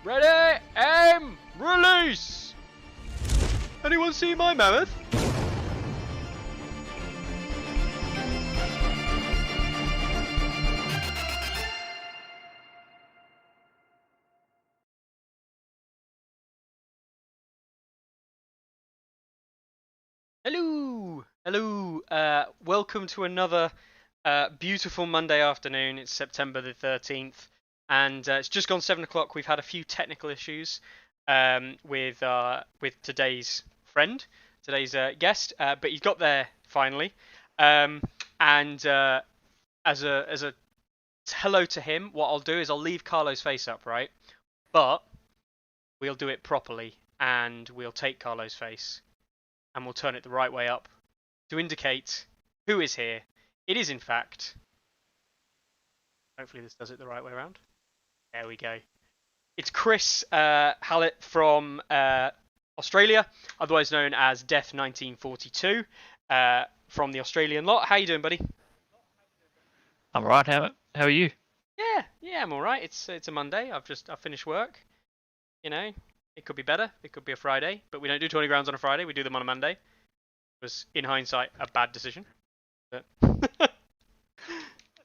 Ready, aim, release! Anyone see my mammoth? Hello! Hello! Welcome to another beautiful Monday afternoon. It's September the 13th, and it's just gone 7 o'clock. We've had a few technical issues with today's friend, today's guest, but he's got there finally. And as a hello to him, what I'll do is I'll leave Carlo's face up, right? But we'll do it properly, and we'll take Carlo's face and we'll turn it the right way up to indicate who is here. It is, in fact... Hopefully this does it the right way around. There we go. It's Chris Hallett from Australia, otherwise known as Death1942, from the Australian lot. How you doing, buddy? I'm alright. How are you? Yeah, I'm alright. It's a Monday. I've finished work. You know, it could be better. It could be a Friday, but we don't do 20 grounds on a Friday. We do them on a Monday. It was, in hindsight, a bad decision. But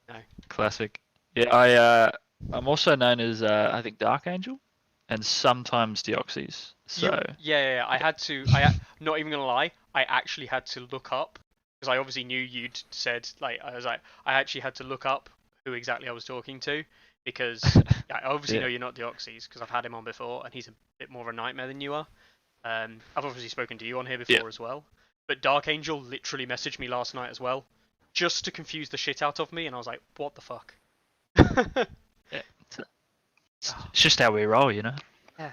no. Classic. Yeah, I'm also known as I think Dark Angel, and sometimes Deoxys. So yeah. Not even gonna lie. I actually had to look up because I obviously knew you'd said I actually had to look up who exactly I was talking to. Because I obviously know you're not Deoxys because I've had him on before and he's a bit more of a nightmare than you are. I've obviously spoken to you on here before as well. But Dark Angel literally messaged me last night as well, just to confuse the shit out of me, and I was like, what the fuck? It's just how we roll, you know? Yeah, it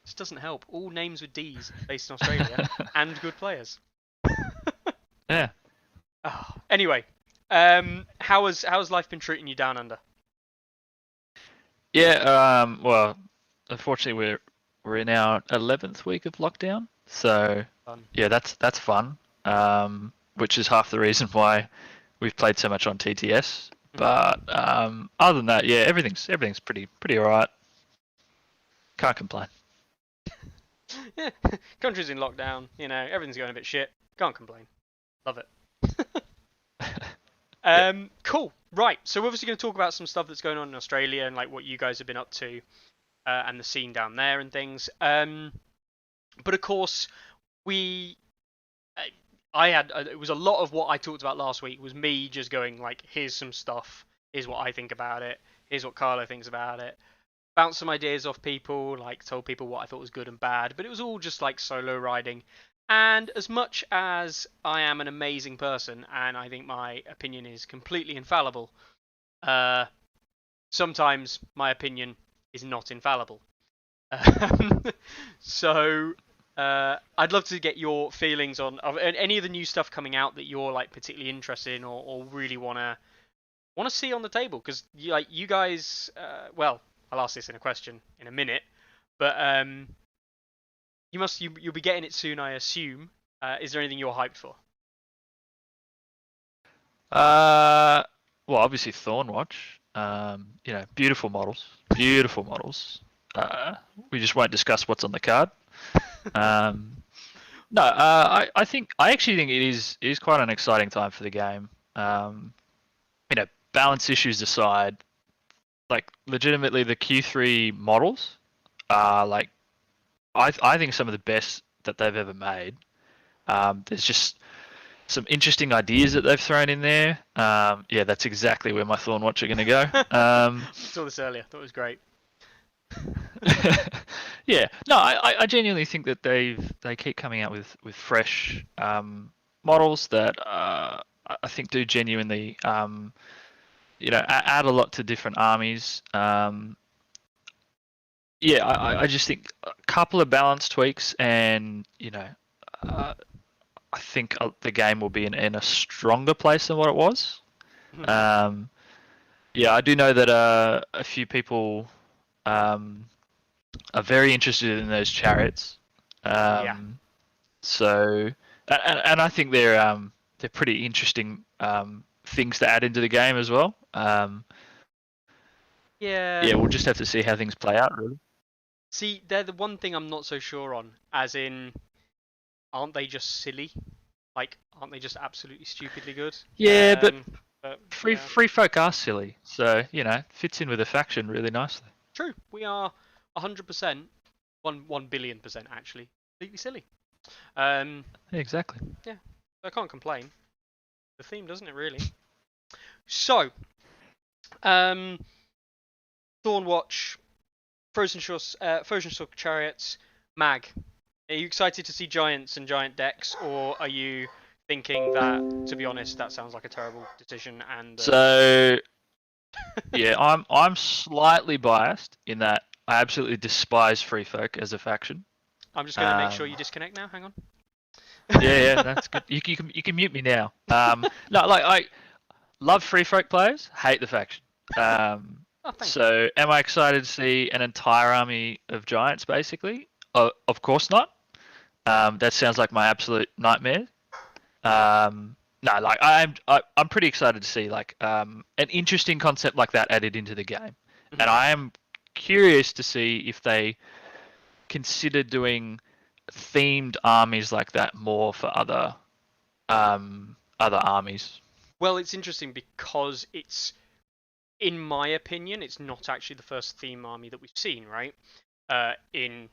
just doesn't help. All names with D's based in Australia and good players. Yeah. Oh, anyway, how's life been treating you down under? Yeah, well, unfortunately we're in our 11th week of lockdown, so Fun. yeah, that's fun. Which is half the reason why we've played so much on TTS. But other than that, yeah, everything's pretty alright. Can't complain. Yeah, country's in lockdown, you know, everything's going a bit shit. Can't complain. Love it. Cool. Right, so we're obviously going to talk about some stuff that's going on in Australia and like what you guys have been up to and the scene down there and things. But of course, it was a lot of what I talked about last week was me just going like, here's some stuff, here's what I think about it, here's what Carlo thinks about it. Bounce some ideas off people, like told people what I thought was good and bad, but it was all just like solo riding. And as much as I am an amazing person and I think my opinion is completely infallible, sometimes my opinion is not infallible. So I'd love to get your feelings on any of the new stuff coming out that you're like particularly interested in or really want to see on the table, because you guys, well, I'll ask this in a question in a minute, but you'll be getting it soon, I assume. Is there anything you're hyped for? Well, obviously Thornwatch. You know, beautiful models. Beautiful models. We just won't discuss what's on the card. No, I actually think it is quite an exciting time for the game. You know, balance issues aside, like legitimately the Q3 models are like I think some of the best that they've ever made. There's just some interesting ideas that they've thrown in there. Yeah, that's exactly where my Thornwatch are going to go. Saw this earlier. Thought it was great. Yeah, no, I genuinely think that they keep coming out with fresh models that I think do genuinely you know, add a lot to different armies. Yeah, I just think a couple of balance tweaks, and you know, I think the game will be in a stronger place than what it was. Yeah, I do know that a few people are very interested in those chariots. Yeah. So, and I think they're pretty interesting things to add into the game as well. Yeah. Yeah, we'll just have to see how things play out, really. See, they're the one thing I'm not so sure on. As in, aren't they just silly? Like, aren't they just absolutely stupidly good? Yeah, but free Yeah. free folk are silly, so fits in with the faction really nicely. True. We are 100%, 1 billion% actually, completely silly. Yeah, exactly. Yeah, I can't complain. The theme, doesn't it, really? So, Thornwatch, Frozen Shore Chariots, Mag. Are you excited to see giants and giant decks, or are you thinking that, to be honest, that sounds like a terrible decision? And So, yeah, I'm slightly biased in that I absolutely despise free folk as a faction. I'm just going to make sure you disconnect now. Hang on. Yeah, that's good. You can mute me now. No, like I love free folk players, hate the faction. So, am I excited to see an entire army of giants? Basically, of course not. That sounds like my absolute nightmare. No, like I'm pretty excited to see like an interesting concept like that added into the game, and I am curious to see if they consider doing themed armies like that more for other armies. Well, it's interesting because it's, in my opinion, it's not actually the first theme army that we've seen, right? In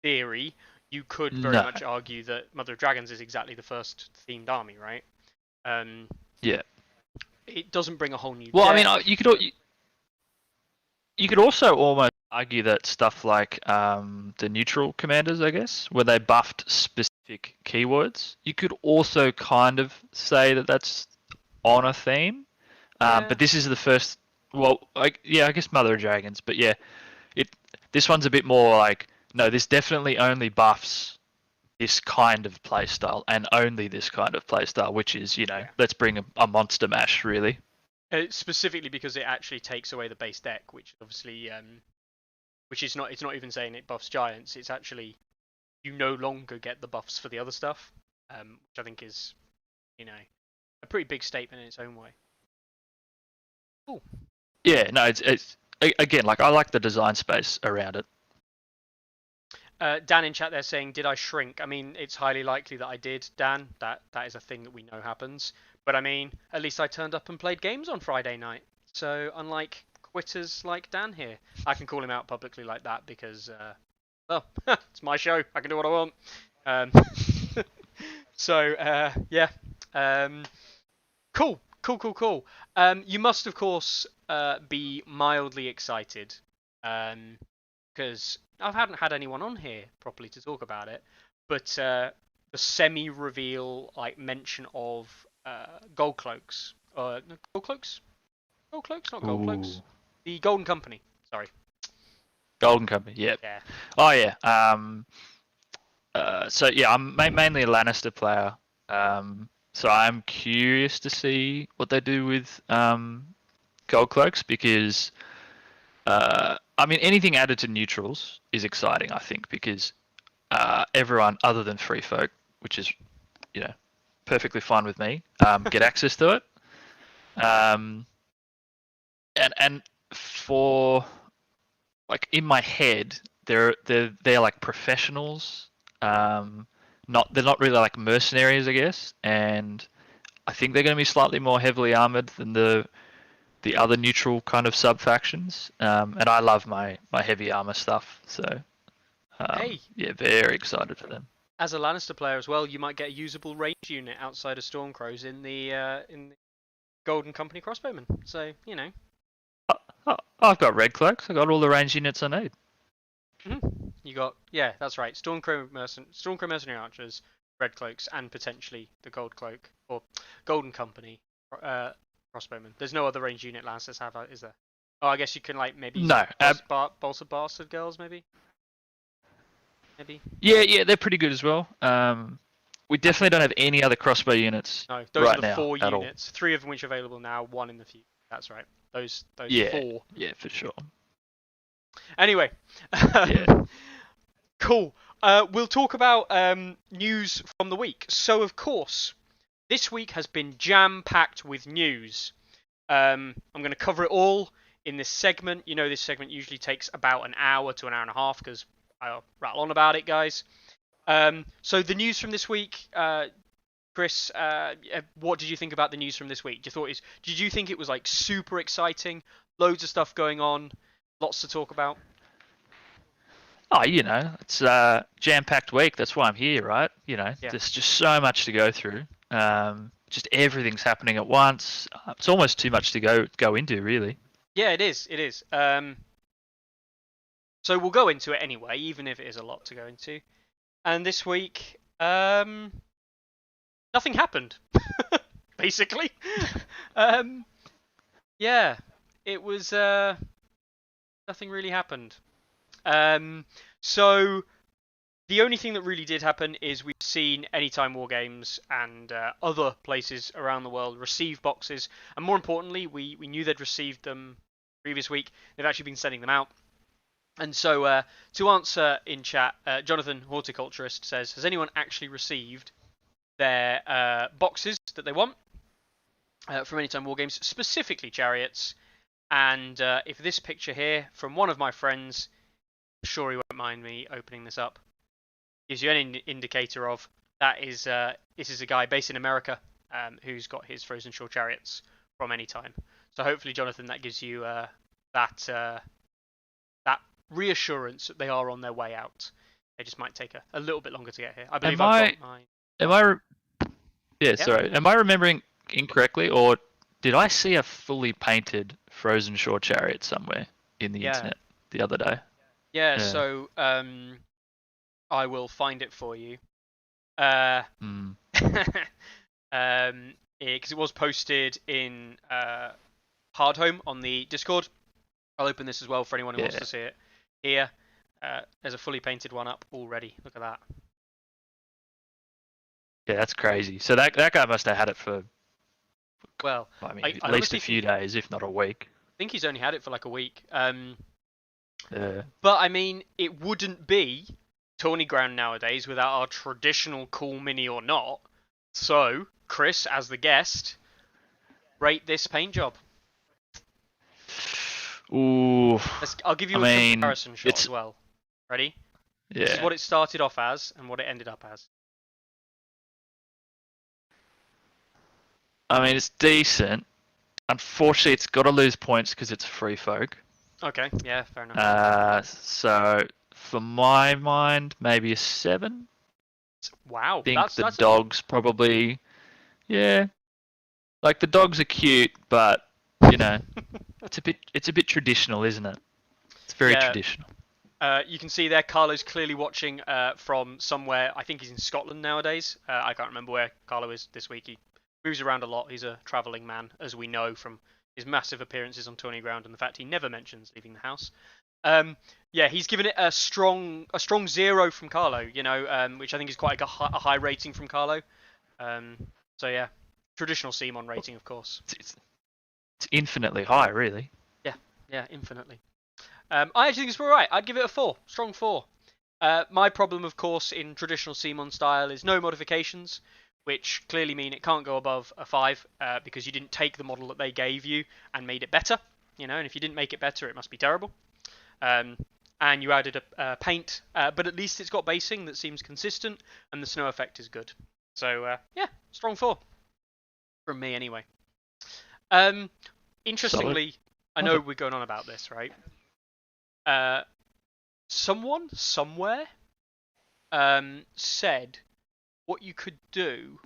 theory, you could very much argue that Mother of Dragons is exactly the first themed army, right? Yeah. It doesn't bring a whole new. Well, deck. I mean, you could also almost argue that stuff like the neutral commanders, I guess, where they buffed specific keywords, you could also kind of say that that's on a theme. But this is the first. Well, I guess Mother of Dragons, but yeah, this one's a bit more like, no, this definitely only buffs this kind of playstyle and only this kind of playstyle, which is, let's bring a monster mash, really. Specifically because it actually takes away the base deck, which obviously, which is not. It's not even saying it buffs giants. It's actually, you no longer get the buffs for the other stuff, which I think is, a pretty big statement in its own way. Cool. Yeah, no, it's again, like, I like the design space around it. Dan in chat there saying, "Did I shrink?" I mean, it's highly likely that I did, Dan. That is a thing that we know happens. But I mean, at least I turned up and played games on Friday night. So unlike quitters like Dan here, I can call him out publicly like that because, well, it's my show. I can do what I want. So yeah. Cool. You must, of course, be mildly excited. Because I haven't had anyone on here properly to talk about it, but the semi-reveal mention of gold cloaks, not gold cloaks, the Golden Company. Sorry, Golden Company. Yep. Yeah. Oh yeah. So yeah, I'm mainly a Lannister player. So I'm curious to see what they do with gold cloaks because. I mean, anything added to neutrals is exciting, I think, because everyone other than free folk, which is, perfectly fine with me, get access to it. And for, like, in my head, they're like professionals. They're not really like mercenaries, I guess, and I think they're going to be slightly more heavily armored than the other neutral kind of sub factions, and I love my heavy armor stuff. So, yeah, very excited for them. As a Lannister player as well, you might get a usable range unit outside of Stormcrows in the Golden Company crossbowmen. So I've got red cloaks. I got all the range units I need. You got, yeah, that's right. Stormcrow mercenary archers, red cloaks, and potentially the gold cloak or Golden Company crossbowmen. There's no other range unit Lancers have, is there? Oh, I guess you can maybe Bolts of Bastard Girls, maybe. Yeah, they're pretty good as well. We definitely don't have any other crossbow units. No, those right are the now, 4 units. 3 of which are available now, 1 in the future. That's right. Those 4. Yeah, for sure. Anyway, yeah. Cool. We'll talk about news from the week. So, of course, this week has been jam-packed with news. I'm going to cover it all in this segment. You know, this segment usually takes about an hour to an hour and a half because I'll rattle on about it, guys. So the news from this week, Chris, what did you think about the news from this week? Did you think it was like super exciting? Loads of stuff going on, lots to talk about. Oh, it's a jam-packed week. That's why I'm here, right? Yeah. There's just so much to go through. Just everything's happening at once. It's almost too much to go into, really. Yeah, it is. It is. So we'll go into it anyway, even if it is a lot to go into. And this week, nothing happened, basically. Yeah, it was nothing really happened. So the only thing that really did happen is we've seen Anytime Wargames and other places around the world receive boxes, and more importantly, we knew they'd received them previous week. They've actually been sending them out. And so to answer in chat, Jonathan Horticulturist says, has anyone actually received their boxes that they want from Anytime Wargames, specifically Chariots? And if this picture here from one of my friends, I'm sure he won't mind me opening this up, gives you any indicator of that is this is a guy based in America who's got his Frozen Shore Chariots from Anytime. So hopefully, Jonathan, that gives you that reassurance that they are on their way out. They just might take a little bit longer to get here. I believe I've got my... Sorry. Am I remembering incorrectly, or did I see a fully painted Frozen Shore Chariot somewhere in the internet the other day? Yeah. So I will find it for you. Because it was posted in Hardhome on the Discord. I'll open this as well for anyone who wants to see it. Here, there's a fully painted one up already. Look at that. Yeah, that's crazy. So that guy must have had it for, well, at least a few days, if not a week. I think he's only had it for like a week. But I mean, it wouldn't be Tourney Ground nowadays without our traditional cool mini or not. So, Chris, as the guest, rate this paint job. Ooh. I'll give you a comparison shot as well. Ready? Yeah. This is what it started off as and what it ended up as. I mean, it's decent. Unfortunately, it's got to lose points because it's free folk. Okay, yeah, fair enough. So, for my mind, maybe a 7. Wow. I think the dogs probably... Yeah. Like, the dogs are cute, but, it's a bit traditional, isn't it? It's very traditional. You can see there Carlo's clearly watching from somewhere. I think he's in Scotland nowadays. I can't remember where Carlo is this week. He moves around a lot. He's a travelling man, as we know from his massive appearances on Tourney Ground and the fact he never mentions leaving the house. He's given it a strong 0 from Carlo, which I think is quite a high rating from Carlo. Traditional Simon rating, of course. It's infinitely high, really. Yeah, infinitely. I actually think it's all right. I'd give it a 4, strong 4. My problem, of course, in traditional Simon style is no modifications, which clearly mean it can't go above a 5 because you didn't take the model that they gave you and made it better. And if you didn't make it better, it must be terrible. And you added a paint, but at least it's got basing that seems consistent, and the snow effect is good. So strong 4 from me anyway. Interestingly, I know we're going on about this, right? Someone somewhere said what you could do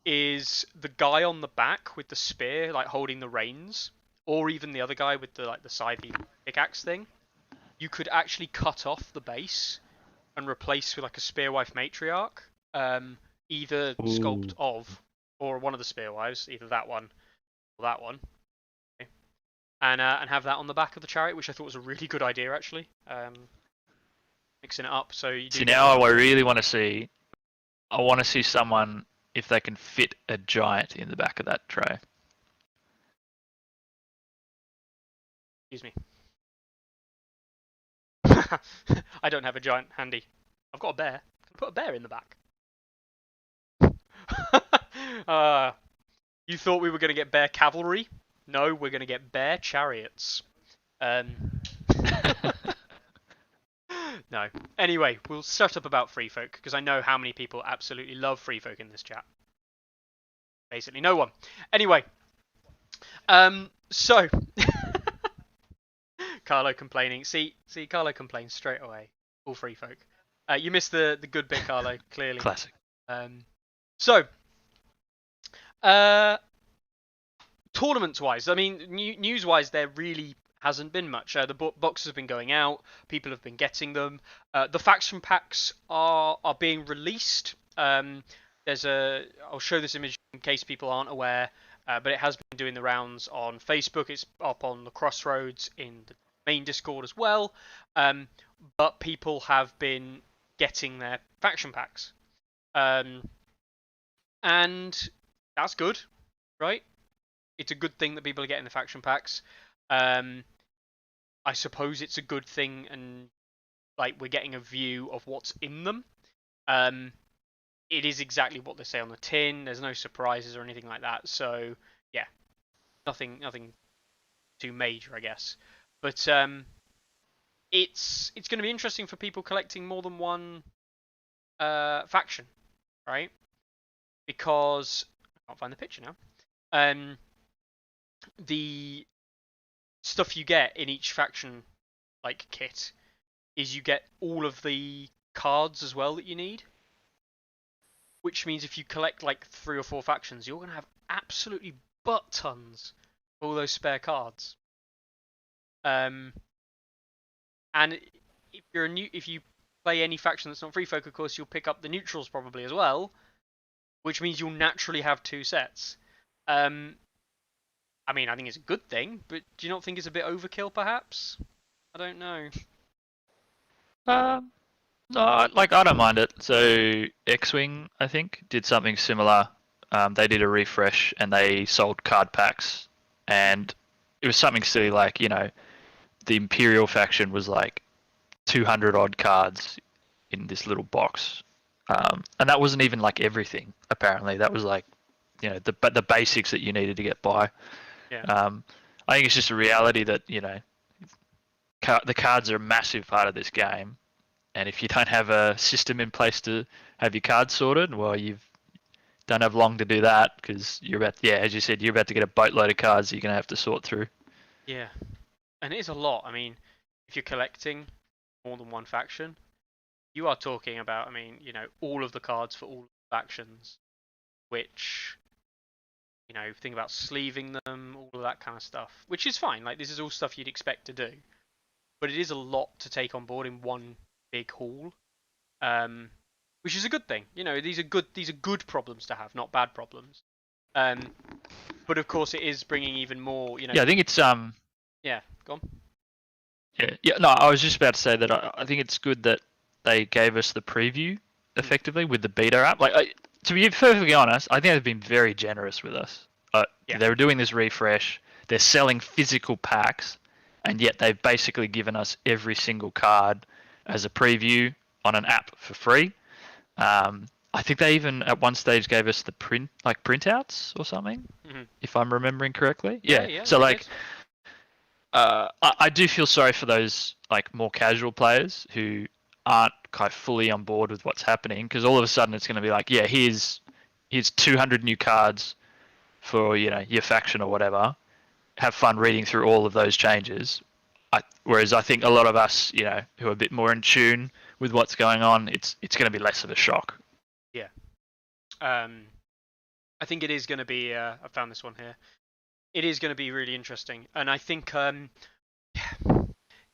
is the guy on the back with the spear, like holding the reins, or even the other guy with the scythe pickaxe thing. You could actually cut off the base and replace with like a spearwife matriarch, either sculpt of or one of the spearwives, either that one or that one. And have that on the back of the chariot, which I thought was a really good idea, actually. Mixing it up, so you do. See, now I really want to see. I want to see someone if they can fit a giant in the back of that tray. Excuse me. I don't have a giant handy. I've got a bear. I can put a bear in the back. You thought we were going to get bear cavalry? No, we're going to get bear chariots. Um, no. Anyway, we'll shut up about free folk because I know how many people absolutely love free folk in this chat. Basically, no one. Anyway, so Carlo complaining. See, Carlo complains straight away. All free folk. You missed the good bit, Carlo. Clearly. Classic. So, tournaments wise, I mean, news wise, there really hasn't been much. The boxes have been going out. People have been getting them. The faction packs are being released. I'll show this image in case people aren't aware, but it has been doing the rounds on Facebook. It's up on the Crossroads in the main Discord as well. But people have been getting their faction packs, and that's good, right? It's a good thing that people are getting the faction packs. I suppose it's a good thing, and like we're getting a view of what's in them. It is exactly what they say on the tin. There's no surprises or anything like that. So yeah, nothing too major, I guess. But it's going to be interesting for people collecting more than one faction, right? Because I can't find the picture now. The stuff you get in each faction like kit is you get all of the cards as well that you need, which means if you collect like 3 or 4 factions, you're gonna have absolutely butt tons of all those spare cards. And if you play any faction that's not free folk, of course you'll pick up the neutrals probably as well, which means you'll naturally have 2 sets. I mean, I think it's a good thing, but do you not think it's a bit overkill, perhaps? I don't know. No, I don't mind it. So X-Wing, I think, did something similar. They did a refresh and they sold card packs, and it was something silly like, the Imperial faction was like 200 odd cards in this little box, and that wasn't even like everything. Apparently, that was like, the basics that you needed to get by. Yeah. I think it's just a reality that the cards are a massive part of this game, and if you don't have a system in place to have your cards sorted, well, you don't have long to do that because as you said, you're about to get a boatload of cards that you're gonna have to sort through. Yeah, and it is a lot. I mean, if you're collecting more than one faction, you are talking about, I mean, all of the cards for all factions, which, think about sleeving them, all of that kind of stuff, which is fine. Like, this is all stuff you'd expect to do, but it is a lot to take on board in one big haul, which is a good thing. These are good problems to have, not bad problems. But of course, it is bringing even more. Yeah, I think it's Yeah, go on. Yeah. No, I was just about to say that I think it's good that they gave us the preview effectively with the beta app. Like, to be perfectly honest, I think they've been very generous with us. Yeah. They were doing this refresh. They're selling physical packs, and yet they've basically given us every single card as a preview on an app for free. I think they even at one stage gave us the printouts or something, if I'm remembering correctly. Yeah. So I do feel sorry for those like more casual players who aren't kind of fully on board with what's happening, because all of a sudden it's going to be like, yeah, here's 200 new cards for your faction or whatever. Have fun reading through all of those changes. Whereas I think a lot of us, who are a bit more in tune with what's going on, it's going to be less of a shock. Yeah. I think it is going to be. I found this one here. It is going to be really interesting, and I think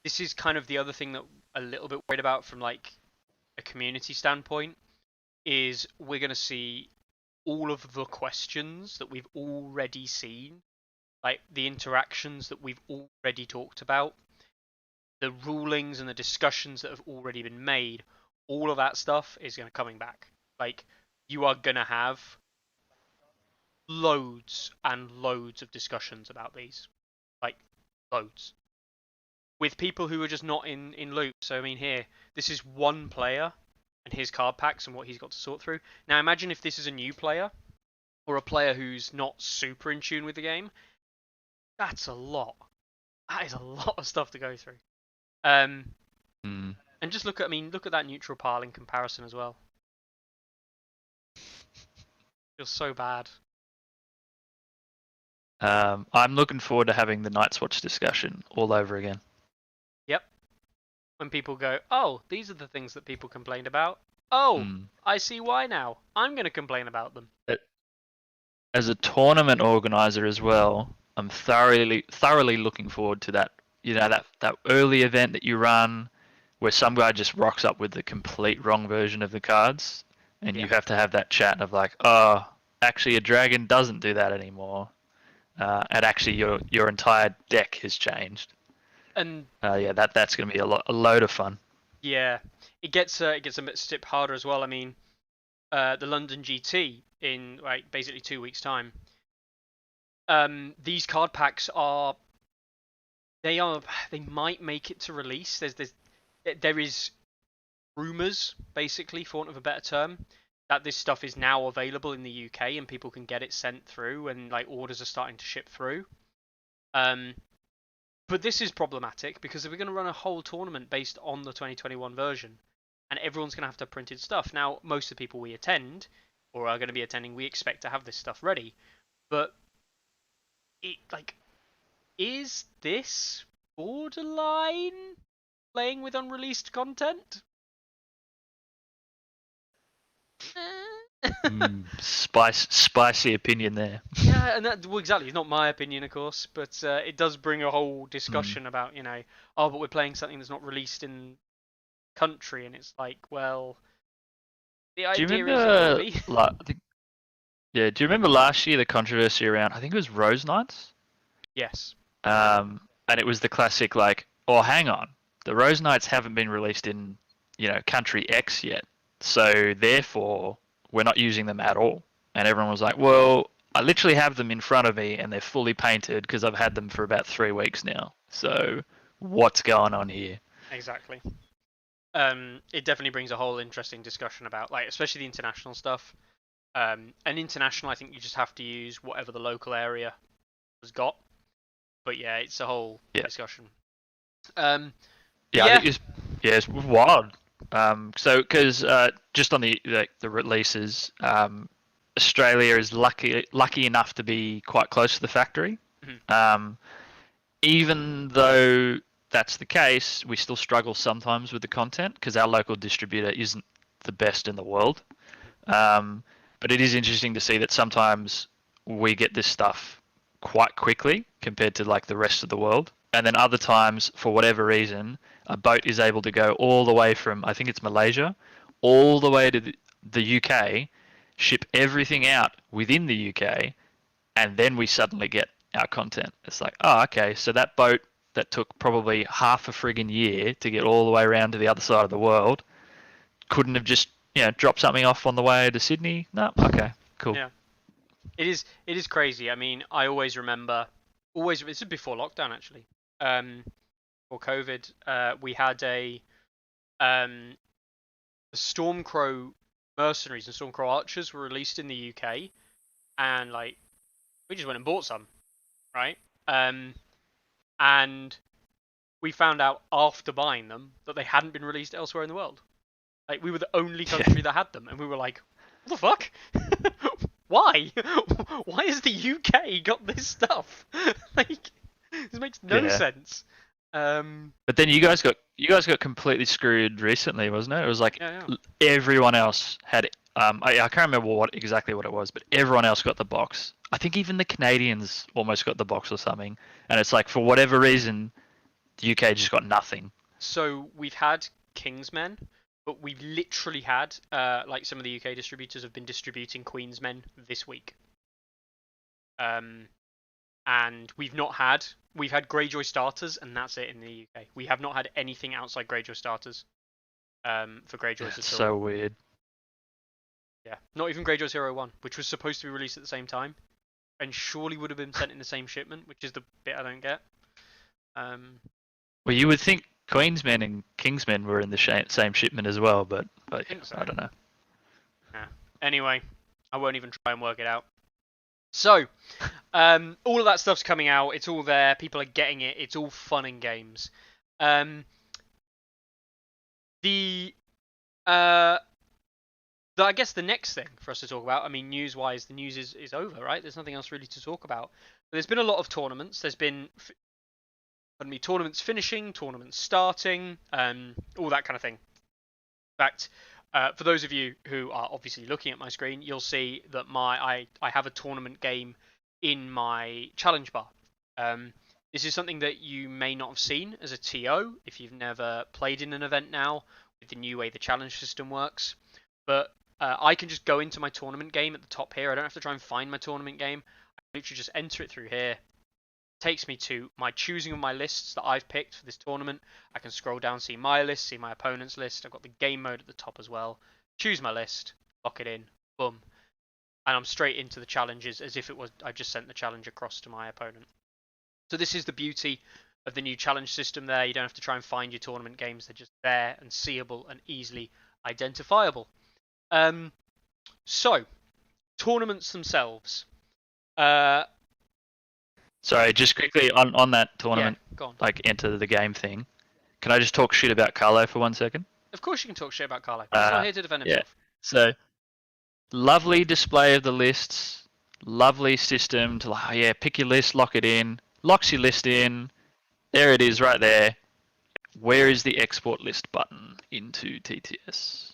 this is kind of the other thing that I'm a little bit worried about from like a community standpoint is we're going to see all of the questions that we've already seen, like the interactions that we've already talked about, the rulings and the discussions that have already been made. All of that stuff is going to coming back. Like, you are going to have loads and loads of discussions about these, like loads, with people who are just not in loop. So I mean, here, this is one player and his card packs and what he's got to sort through. Now imagine if this is a new player or a player who's not super in tune with the game. That's a lot. That is a lot of stuff to go through. And Mm. just look at that neutral pile in comparison as well. Feels so bad. I'm looking forward to having the Night's Watch discussion all over again. Yep. When people go, oh, these are the things that people complained about. Oh, I see why now. I'm going to complain about them. As a tournament organizer as well, I'm thoroughly looking forward to that. You know, that early event that you run, where some guy just rocks up with the complete wrong version of the cards, and you have to have that chat of like, oh, actually a dragon doesn't do that anymore, and actually your entire deck has changed. And that's going to be a load of fun. Yeah, it gets a step harder as well. I mean, the London GT in like basically 2 weeks' time. These card packs they might make it to release. There is rumors, basically, for want of a better term, that this stuff is now available in the UK and people can get it sent through, and like orders are starting to ship through. But this is problematic because if we're going to run a whole tournament based on the 2021 version, and everyone's going to have to have printed stuff. Now, most of the people we attend, or are going to be attending, we expect to have this stuff ready. But is this borderline playing with unreleased content? Spicy opinion there. Yeah, and exactly. It's not my opinion, of course, but it does bring a whole discussion about, but we're playing something that's not released in country, and it's like, well, the idea do you remember, is do you remember last year the controversy around, I think it was Rose Knights? Yes. And it was the classic like, oh, hang on, the Rose Knights haven't been released in, country X yet, so therefore we're not using them at all. And everyone was like, well, I literally have them in front of me and they're fully painted because I've had them for about 3 weeks now. So what's going on here? Exactly. It definitely brings a whole interesting discussion about, like, especially the international stuff. And international, I think you just have to use whatever the local area has got. But yeah, it's a whole discussion. I think it's wild. So because just on the releases, Australia is lucky enough to be quite close to the factory. Mm-hmm. Even though that's the case, we still struggle sometimes with the content because our local distributor isn't the best in the world. But it is interesting to see that sometimes we get this stuff quite quickly compared to like the rest of the world. And then other times, for whatever reason, a boat is able to go all the way from, I think it's Malaysia, all the way to the UK, ship everything out within the UK, and then we suddenly get our content. It's like, oh, okay, so that boat that took probably half a friggin' year to get all the way around to the other side of the world couldn't have just, dropped something off on the way to Sydney? No, okay, cool. Yeah. It is crazy. I mean, I always remember, this is before lockdown actually, or COVID, we had a Stormcrow mercenaries and Stormcrow archers were released in the UK, and like we just went and bought some, right? And we found out after buying them that they hadn't been released elsewhere in the world. Like, we were the only country that had them, and we were like, what the fuck? Why? Why has the UK got this stuff? Like, this makes no sense. But then you guys got completely screwed recently, wasn't it? It was like everyone else had. I can't remember exactly what it was, but everyone else got the box. I think even the Canadians almost got the box or something. And it's like, for whatever reason, the UK just got nothing. So we've had Kingsmen, but we've literally had, like, some of the UK distributors have been distributing Queensmen this week. And we've had Greyjoy starters, and that's it in the UK. We have not had anything outside Greyjoy starters for Greyjoys at all. So weird. Yeah, not even Greyjoy's Hero 1, which was supposed to be released at the same time, and surely would have been sent in the same shipment, which is the bit I don't get. Well, you would think Queensmen and Kingsmen were in the same shipment as well, but I don't know. Yeah. Anyway, I won't even try and work it out. So, All of that stuff's coming out. It's all there. People are getting it. It's all fun and games. The I guess the next thing for us to talk about, I mean, news-wise, the news is over, right? There's nothing else really to talk about. But there's been a lot of tournaments. There's been, tournaments finishing, tournaments starting, all that kind of thing. In fact, for those of you who are obviously looking at my screen, you'll see that I have a tournament game in my challenge bar. This is something that you may not have seen as a TO if you've never played in an event now with the new way the challenge system works. But I can just go into my tournament game at the top here. I don't have to try and find my tournament game. I literally just enter it through here. It takes me to my choosing of my lists that I've picked for this tournament. I can scroll down, see my list, see my opponent's list. I've got the game mode at the top as well. Choose my list, lock it in, boom. And I'm straight into the challenges as if it was I just sent the challenge across to my opponent. So this is the beauty of the new challenge system there. You don't have to try and find your tournament games. They're just there and seeable and easily identifiable. So, tournaments themselves. Sorry, just quickly on that tournament, yeah, go on. like enter the game thing. Can I just talk shit about Carlo for 1 second? Of course you can talk shit about Carlo. He's not here to defend himself. Yeah. So, lovely display of the lists. Lovely system to pick your list, lock it in. Locks your list in. There it is right there. Where is the export list button into TTS?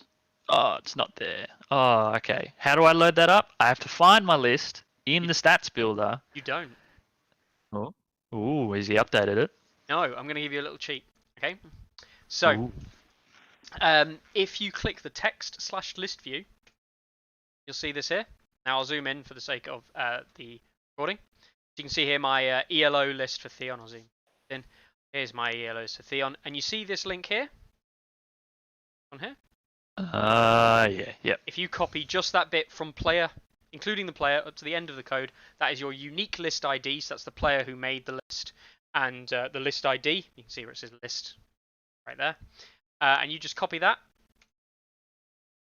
Oh, it's not there. Oh, okay. How do I load that up? I have to find my list in the stats builder. You don't. Oh. Ooh, has he updated it? No, I'm going to give you a little cheat. Okay. So, if you click the text/list view, you'll see this here. Now I'll zoom in for the sake of the recording. So you can see here my ELO list for Theon. I'll zoom in. Here's my ELO list for Theon. And you see this link here? On here? Yeah. If you copy just that bit from player, including the player, up to the end of the code, that is your unique list ID. So that's the player who made the list. And the list ID, you can see where it says list right there. And you just copy that.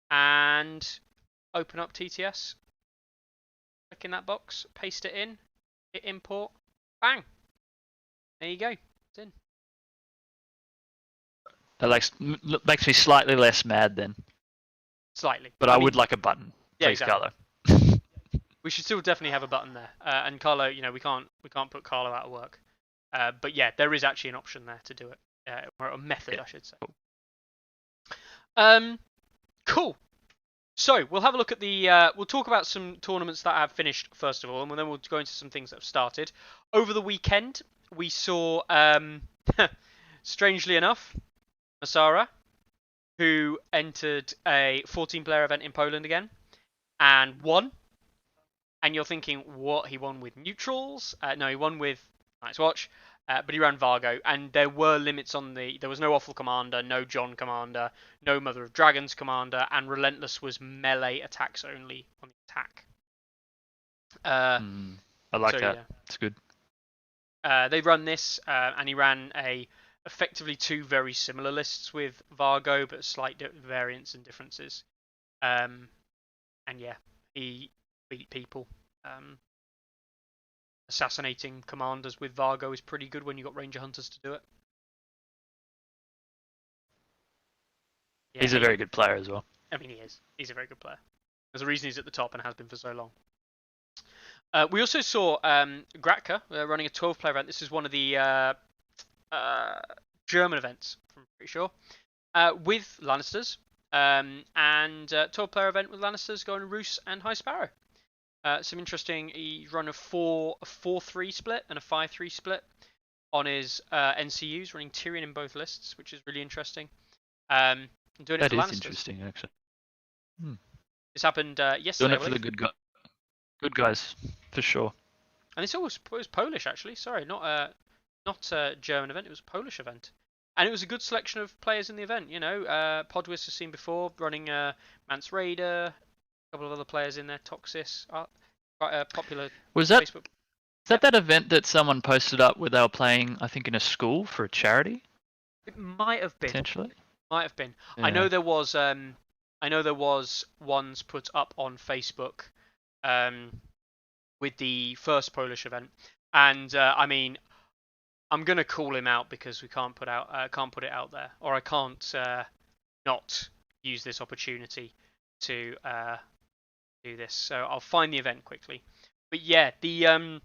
And open up TTS. Click in that box, paste it in, hit import, bang. There you go, it's in. That makes me slightly less mad then. Slightly. But I would like a button. Yeah, please, exactly. Carlo. We should still definitely have a button there. And Carlo, we can't put Carlo out of work. But yeah, there is actually an option there to do it. Or a method, I should say. Cool. So we'll have a look at the. We'll talk about some tournaments that have finished first of all, and then we'll go into some things that have started. Over the weekend, we saw, strangely enough, Masara, who entered a 14-player event in Poland again, and won. And you're thinking, what? He won with neutrals? No, he won with Night's Watch. But he ran Vargo, and there were limits on there was no Awful Commander, no John Commander, no Mother of Dragons Commander, and Relentless was melee attacks only on the attack. I like that. Yeah. It's good. They run this, and he ran effectively two very similar lists with Vargo, but slight variants and differences. And yeah, he beat people. Assassinating commanders with Vargo is pretty good when you've got Ranger Hunters to do it. Yeah, he's a very good player as well. I mean, he is. He's a very good player. There's a reason he's at the top and has been for so long. We also saw Gratka running a 12-player event. This is one of the German events, I'm pretty sure, with Lannisters. And 12-player event with Lannisters going Roos and High Sparrow. Some interesting. He run a 4-3 split and a 5-3 split on his NCUs, running Tyrion in both lists, which is really interesting. Doing it that for is Lannisters. Interesting, actually. This happened yesterday. Doing it for the good guys, for sure. And this was Polish, actually. Sorry, not a German event. It was a Polish event, and it was a good selection of players in the event. Podwis has seen before, running Mance Raider. A couple of other players in there, Toxis, quite a popular. Was that Facebook. Is that event that someone posted up where they were playing? I think in a school for a charity. It might have been. Potentially. Might have been. Yeah. I know there was. I know there was ones put up on Facebook, with the first Polish event, and I mean, I'm gonna call him out because we can't put it out there, or I can't not use this opportunity to do this. So I'll find the event quickly. But yeah, the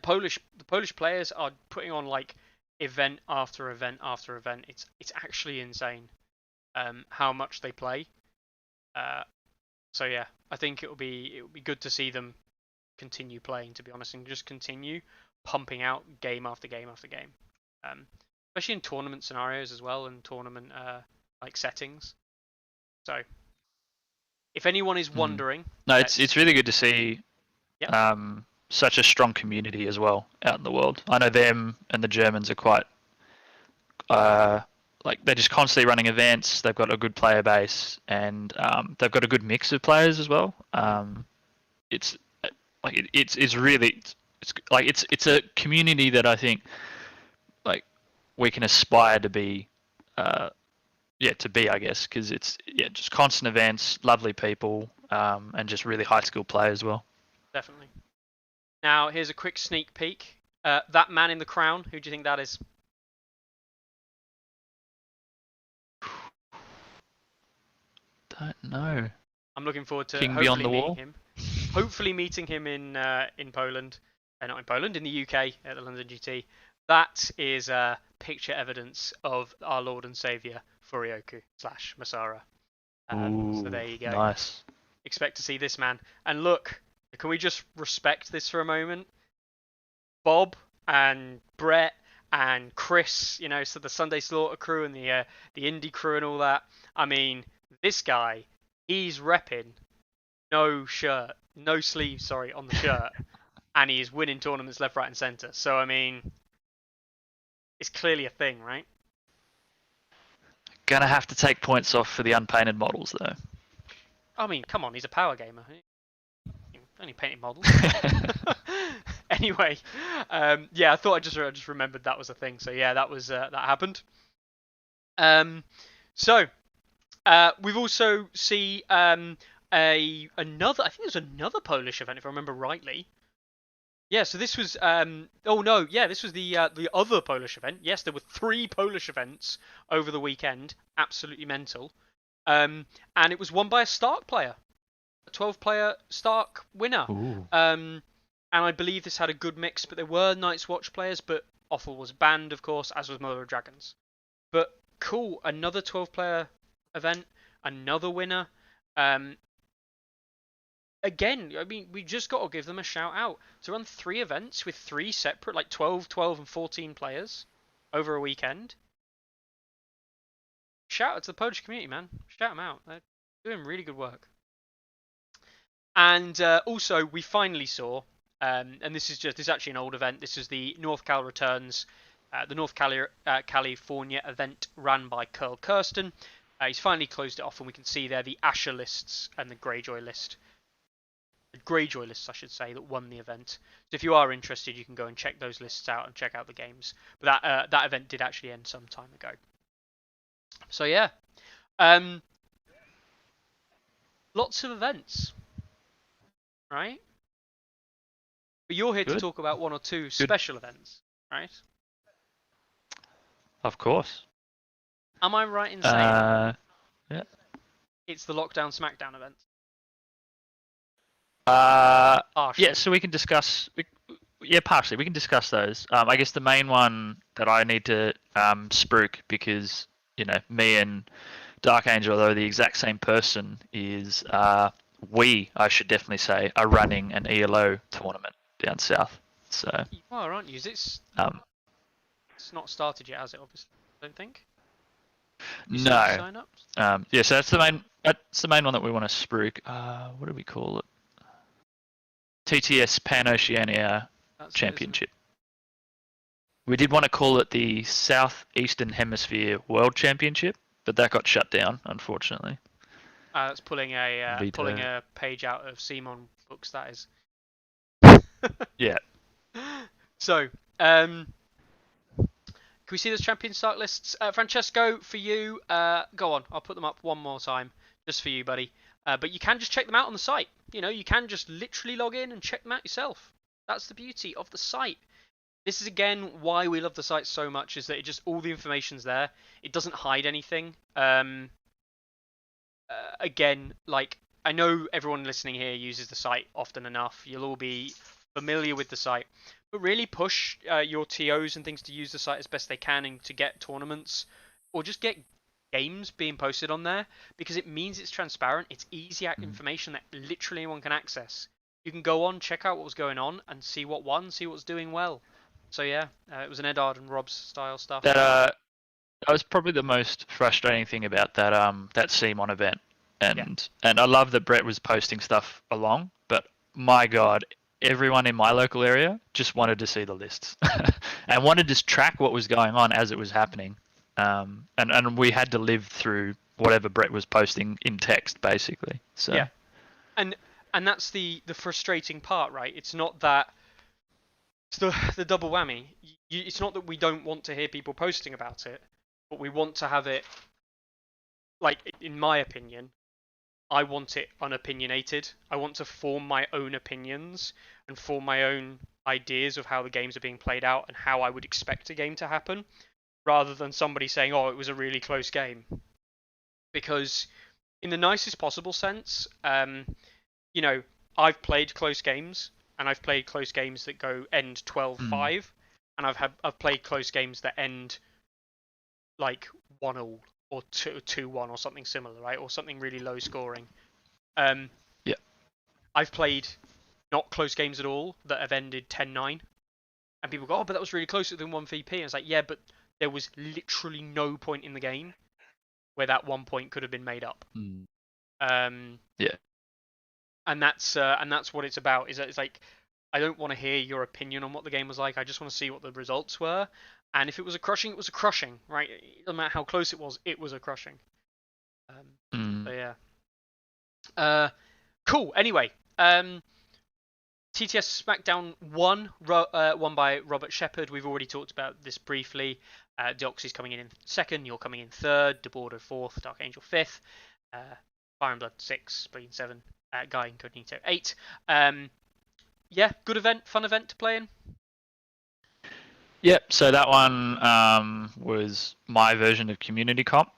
Polish players are putting on like event after event after event. It's actually insane how much they play. So yeah, I think it will be good to see them continue playing, to be honest, and just continue pumping out game after game after game, especially in tournament scenarios as well, and tournament like settings. So if anyone is wondering, no, it's really good to see yeah. Such a strong community as well out in the world. I know them and the Germans are quite like they're just constantly running events. They've got a good player base, and they've got a good mix of players as well. It's like it's really it's a community that I think like we can aspire to be. I guess, because it's just constant events, lovely people, and just really high skilled players as well. Definitely. Now here's a quick sneak peek. That man in the crown. Who do you think that is? Don't know. I'm looking forward to King Beyond the meeting Wall? him. Hopefully meeting him in Poland, not in Poland, in the UK at the London GT. That is picture evidence of our Lord and Savior Furioku / Masara. So there you go. Nice. Expect to see this man. And look, can we just respect this for a moment? Bob and Brett and Chris, so the Sunday Slaughter crew and the indie crew and all that. I mean, this guy, he's repping no sleeves, on the shirt, and he is winning tournaments left, right, and centre. So I mean, it's clearly a thing, right? Gonna have to take points off for the unpainted models, though. I mean, come on, he's a power gamer. Only painted models. Anyway, I thought I just remembered that was a thing. So yeah, that happened. So we've also see another. I think there's another Polish event, if I remember rightly. Yeah, so this was this was the other Polish event. Yes, there were 3 Polish events over the weekend. Absolutely mental. And it was won by a Stark player, a 12-player Stark winner. And I believe this had a good mix, but there were Night's Watch players, but Offal was banned, of course, as was Mother of Dragons. But cool, another 12-player event, another winner. Again, I mean, we just got to give them a shout out. To run 3 events with 3 separate, like 12, and 14 players over a weekend. Shout out to the Polish community, man. Shout them out. They're doing really good work. And also, we finally saw, and this is actually an old event. This is the North Cal Returns, the North California event run by Curl Kirsten. He's finally closed it off, and we can see there the Asher lists and the Greyjoy list. The Greyjoy lists, I should say, that won the event. So if you are interested, you can go and check those lists out and check out the games. But that event did actually end some time ago. So yeah, lots of events, right? But you're here to talk about 1 or 2 special events, right? Of course. Am I right in saying yeah. It's the Lockdown Smackdown event? Yeah, so we can discuss. Partially. We can discuss those. I guess the main one that I need to spruik, because me and Dark Angel, although the exact same person, is I should definitely say, are running an ELO tournament down south. So you are, aren't you? It's not started yet, has it? Obviously, I don't think. No. Sign up? So that's the main. That's the main one that we want to spruik. What do we call it? TTS Pan Oceania Championship. We did want to call it the Southeastern Hemisphere World Championship, but that got shut down, unfortunately. That's pulling a page out of Simon books. That is. Yeah. So, can we see those champion start lists? Francesco, for you, go on. I'll put them up one more time, just for you, buddy. But you can just check them out on the site. You can just literally log in and check them out yourself. That's the beauty of the site. This is again why we love the site so much, is that it just all the information's there. It doesn't hide anything. Again, like, I know everyone listening here uses the site often enough. You'll all be familiar with the site, but really push your TOs and things to use the site as best they can and to get tournaments or just get games being posted on there, because it means it's transparent. It's easy information that literally anyone can access. You can go on, check out what was going on, and see what won, see what's doing well. So yeah, it was an Edard and Rob's style stuff. That was probably the most frustrating thing about that CMON event, and I love that Brett was posting stuff along, but my God, everyone in my local area just wanted to see the lists and wanted to track what was going on as it was happening, and we had to live through whatever Brett was posting in text, basically. So yeah, and that's the frustrating part, right? It's not that. It's the double whammy. It's not that we don't want to hear people posting about it, but we want to have it, like, in my opinion, I want it unopinionated. I want to form my own opinions and form my own ideas of how the games are being played out and how I would expect a game to happen, rather than somebody saying, oh, it was a really close game. Because in the nicest possible sense, I've played close games, and I've played close games that end 12-5, and I've played close games that end like 1-1 or 2-1 or something similar, right? Or something really low scoring. Yeah. I've played not close games at all that have ended 10-9, and people go, oh, but that was really close within 1 VP. And it's like, yeah, but there was literally no point in the game where that 1 point could have been made up. Yeah. And that's what it's about. It's like, I don't want to hear your opinion on what the game was like. I just want to see what the results were. And if it was a crushing, it was a crushing, right? It doesn't matter how close it was a crushing. So yeah. Cool. Anyway, TTS SmackDown won by Robert Shepard. We've already talked about this briefly. Deoxy's coming in second. You're coming in third. DeBorder fourth. Dark Angel fifth. Fire and Blood 6. Bleeding 7. Guy Incognito 8. Yeah, good event, fun event to play in. Yep, so that one was my version of Community Comp.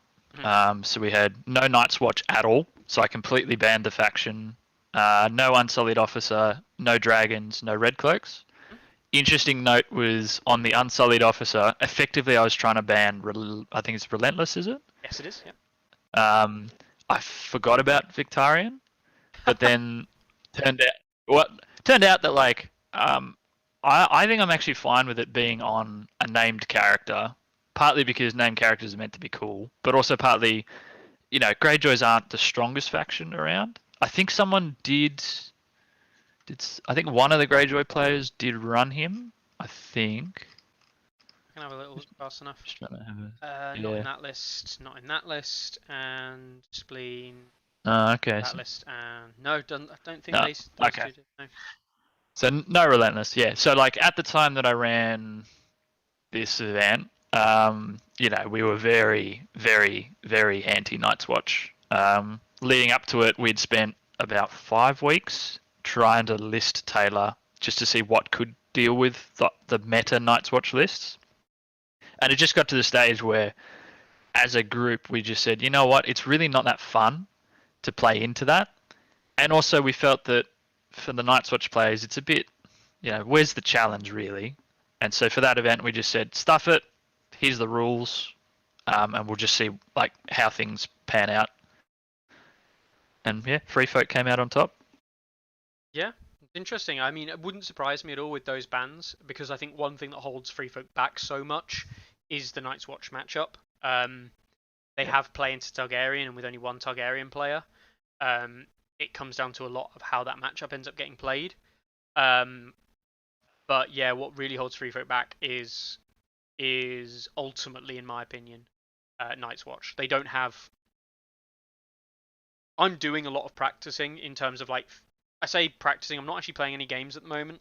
So we had no Night's Watch at all, so I completely banned the faction. No Unsullied Officer, no Dragons, no Red Cloaks. Interesting note was on the Unsullied Officer, effectively I was trying to ban, I think it's Relentless, is it? Yes, it is, yeah. I forgot about Victarion, but then turned out that, like, I think I'm actually fine with it being on a named character, partly because named characters are meant to be cool, but also partly, Greyjoys aren't the strongest faction around. I think someone I think one of the Greyjoy players did run him, I think. I can have a little look fast enough. Just trying to have not in that list, and Spleen. Okay. That list, and no, I don't think no. they Okay. did, no. So no Relentless, yeah. So, like, at the time that I ran this event, we were very, very, very anti Night's Watch. Leading up to it, we'd spent about 5 weeks trying to list Taylor just to see what could deal with the meta Night's Watch lists. And it just got to the stage where, as a group, we just said, you know what, it's really not that fun to play into that. And also we felt that for the Night's Watch players, it's a bit, where's the challenge really? And so for that event, we just said, stuff it, here's the rules, and we'll just see, like, how things pan out. And yeah, Free Folk came out on top. Yeah, interesting. I mean, it wouldn't surprise me at all with those bans, because I think one thing that holds Free Folk back so much is the Night's Watch matchup. They have play into Targaryen, and with only one Targaryen player, it comes down to a lot of how that matchup ends up getting played. But yeah, what really holds Free Folk back is ultimately, in my opinion, Night's Watch. They don't have. I'm doing a lot of practicing in terms of, like, I say practicing. I'm not actually playing any games at the moment,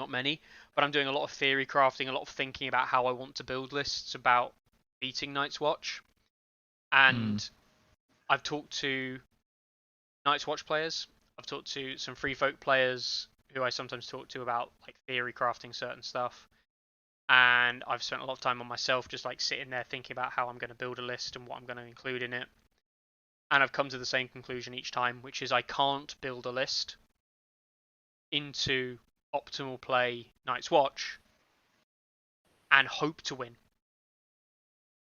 not many, but I'm doing a lot of theory crafting, a lot of thinking about how I want to build lists about beating Night's Watch. And I've talked to Night's Watch players. I've talked to some Free Folk players who I sometimes talk to about like theory crafting certain stuff. And I've spent a lot of time on myself just like sitting there thinking about how I'm going to build a list and what I'm going to include in it. And I've come to the same conclusion each time, which is I can't build a list into optimal play Night's Watch and hope to win.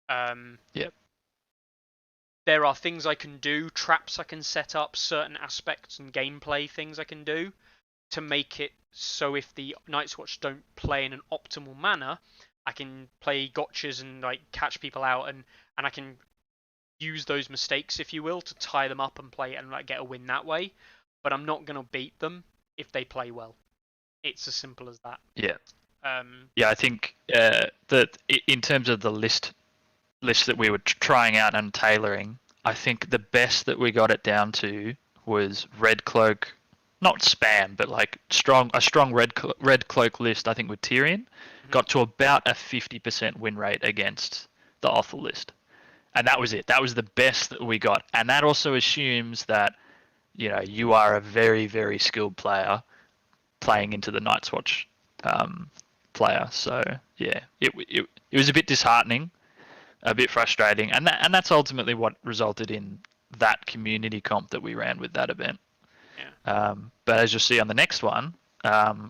Yep. There are things I can do, traps I can set up, certain aspects and gameplay things I can do to make it so if the Night's Watch don't play in an optimal manner, I can play gotchas and like catch people out and I can use those mistakes, if you will, to tie them up and play and like get a win that way. But I'm not gonna beat them if they play well. It's as simple as that. Yeah. Yeah, I think that in terms of the list that we were trying out and tailoring, I think the best that we got it down to was red cloak, not spam, but like a strong red cloak list. I think with Tyrion, got to about a 50% win rate against the Othel list, and that was it. That was the best that we got, and that also assumes that you are a very, very skilled player playing into the Night's Watch player. So yeah, it was a bit disheartening, a bit frustrating, and that's ultimately what resulted in that community comp that we ran with that event. Yeah. But as you'll see on the next one,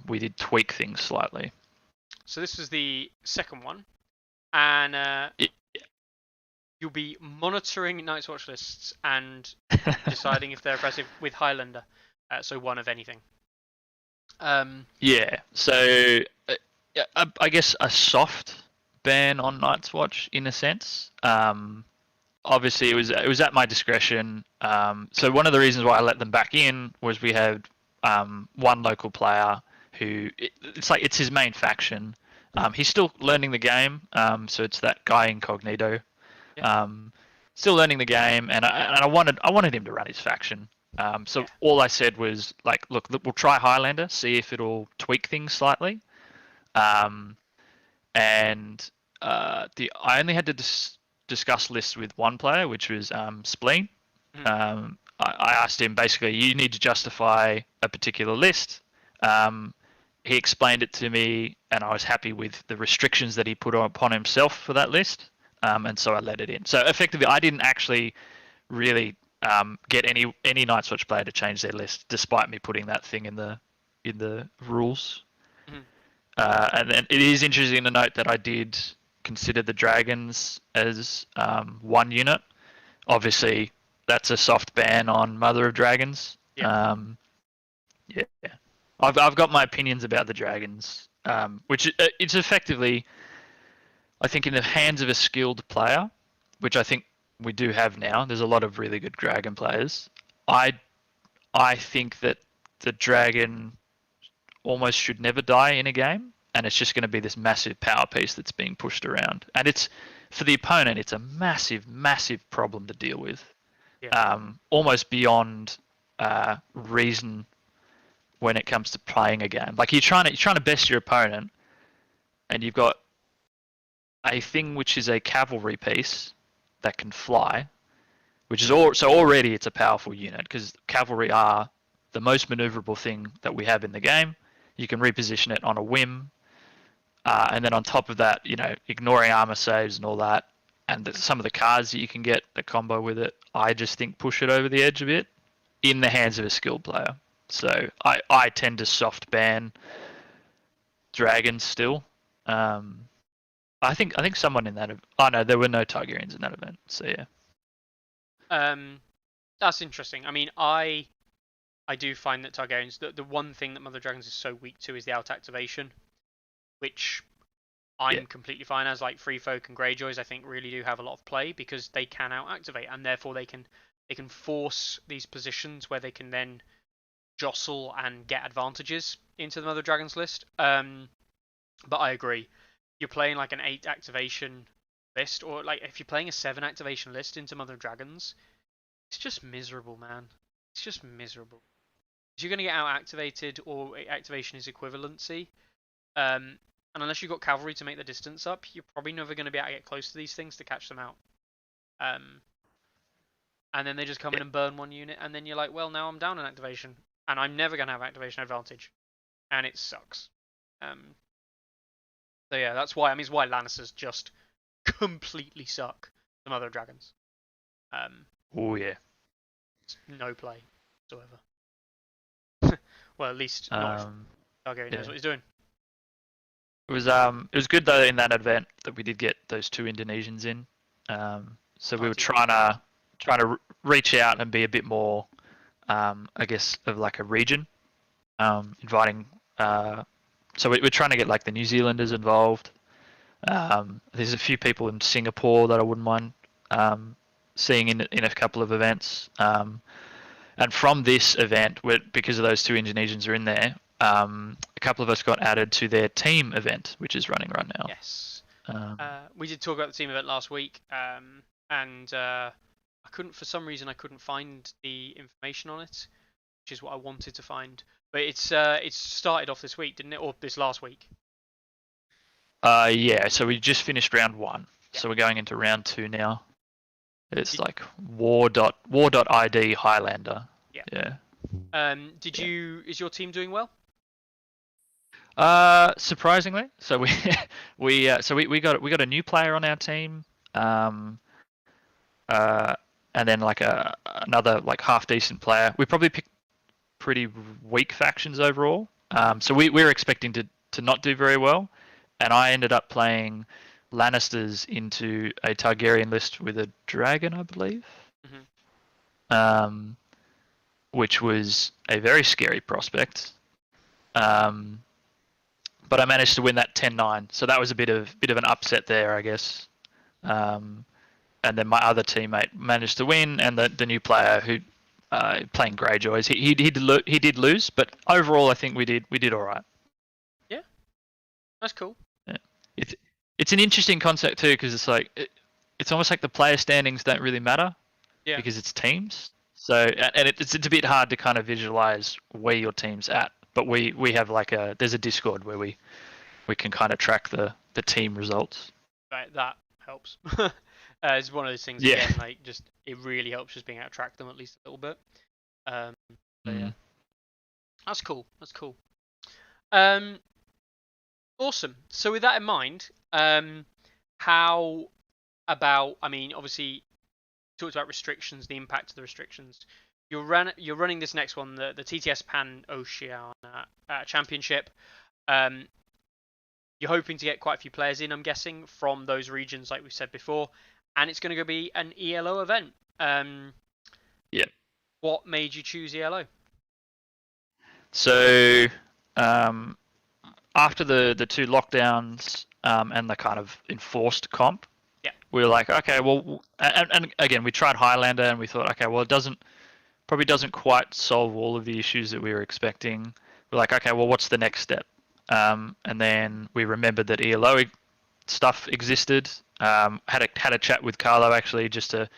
we did tweak things slightly. So this was the second one, and you'll be monitoring Night's Watch lists and deciding if they're aggressive with Highlander. So one of anything. Yeah. So I guess a soft ban on Night's Watch in a sense. Obviously, it was at my discretion. So one of the reasons why I let them back in was we had one local player who it's his main faction. He's still learning the game. So it's that guy Incognito. Yeah. Still learning the game, and I wanted him to run his faction. So all I said was like, look, we'll try Highlander, see if it'll tweak things slightly. And I only had to discuss lists with one player, which was Spleen. I asked him basically, you need to justify a particular list. He explained it to me, and I was happy with the restrictions that he put upon himself for that list, and so I let it in. So effectively, I didn't actually really get any Night's Watch player to change their list, despite me putting that thing in the rules. And then it is interesting to note that I did consider the dragons as one unit. Obviously, that's a soft ban on Mother of Dragons. Yeah. I've got my opinions about the dragons, which it's effectively, I think, in the hands of a skilled player, which I think we do have now. There's a lot of really good dragon players. I think that the dragon almost should never die in a game, and it's just going to be this massive power piece that's being pushed around. And it's, for the opponent, it's a massive, massive problem to deal with. Almost beyond reason when it comes to playing a game. Like you're trying to best your opponent, and you've got a thing which is a cavalry piece that can fly, which is so already it's a powerful unit because cavalry are the most maneuverable thing that we have in the game. You can reposition it on a whim, and then on top of that, ignoring armor saves and all that, and some of the cards that you can get that combo with it, I just think push it over the edge a bit in the hands of a skilled player. So I tend to soft ban dragons still. I think someone in that. Oh no, there were no Targaryens in that event. So yeah. That's interesting. I mean, I do find that Targaryens, the one thing that Mother Dragons is so weak to is the out activation, which I'm completely fine as. Like Free Folk and Greyjoys, I think really do have a lot of play because they can out activate, and therefore they can force these positions where they can then jostle and get advantages into the Mother Dragons list. But I agree. You're playing like an 8 activation list, or like if you're playing a 7 activation list into Mother Dragons, it's just miserable, man. It's just miserable. You're going to get out activated, or activation is equivalency. And unless you've got cavalry to make the distance up, you're probably never going to be able to get close to these things to catch them out. And and then they just come in and burn one unit, and then you're like, well, now I'm down an activation, and I'm never gonna have activation advantage, and it sucks. So yeah, that's why. I mean, it's why Lannisters just completely suck some other dragons. Oh yeah. No play whatsoever. Well, at least not if Targaryen knows what he's doing. It was good though in that event that we did get those 2 Indonesians in. So we were trying to reach out and be a bit more, I guess, of like a region, inviting. So we're trying to get like the New Zealanders involved. There's a few people in Singapore that I wouldn't mind seeing in a couple of events. And from this event, because of those 2 Indonesians are in there, a couple of us got added to their team event, which is running right now. Yes. We did talk about the team event last week, and I couldn't, for some reason, I couldn't find the information on it, which is what I wanted to find. But it's started off this week, didn't it, or this last week? Yeah. So we just finished round 1, so we're going into round 2 now. It's like war.id Highlander. Yeah. Is your team doing well? Surprisingly, so we got a new player on our team, and then like another like half decent player. We probably picked pretty weak factions overall. So we were expecting to not do very well, and I ended up playing Lannisters into a Targaryen list with a dragon, I believe. Mm-hmm. Which was a very scary prospect. But I managed to win that 10-9, so that was a bit of an upset there, I guess. And then my other teammate managed to win, and the new player who playing Greyjoys, he did lose, but overall I think we did all right. Yeah, that's cool. Yeah. It's an interesting concept too, because it's like it's almost like the player standings don't really matter, because it's teams. So and it's a bit hard to kind of visualize where your team's at. But we have like there's a Discord where we can kind of track the team results. Right, that helps. It's one of those things again, like just it really helps just being able to track them at least a little bit. Yeah, that's cool. That's cool. Awesome. So with that in mind, how about? I mean, obviously, talked about restrictions, the impact of the restrictions. You're running this next one, the TTS Pan Oceania Championship. You're hoping to get quite a few players in, I'm guessing, from those regions, like we said before, and it's going to be an ELO event. Yeah. What made you choose ELO? So after the 2 lockdowns and the kind of enforced comp, we were like, okay, well, and again, we tried Highlander and we thought, okay, well, it probably doesn't quite solve all of the issues that we were expecting. We're like, okay, well, what's the next step? And then we remembered that ELO stuff existed. Had a chat with Carlo actually just to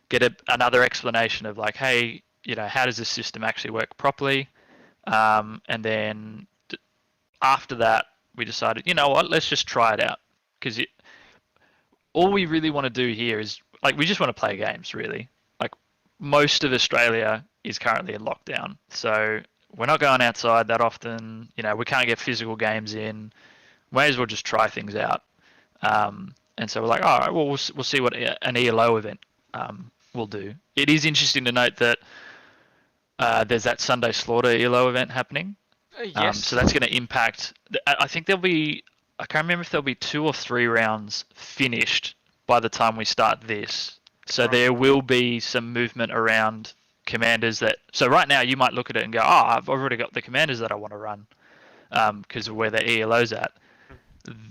get another explanation of like, hey, how does this system actually work properly? And then after that, we decided, you know what, let's just try it out, because all we really want to do here is like we just want to play games, really. Like most of Australia is currently in lockdown, so we're not going outside that often. We can't get physical games in. May as well just try things out. And so we're like, all right, well, we'll see what an ELO event will do. It is interesting to note that there's that Sunday Slaughter ELO event happening. Yes. So that's going to impact. I think there'll be. I can't remember if there'll be 2 or 3 rounds finished by the time we start this. So there will be some movement around commanders that. So right now you might look at it and go, oh, I've already got the commanders that I want to run, because of where the ELO's at.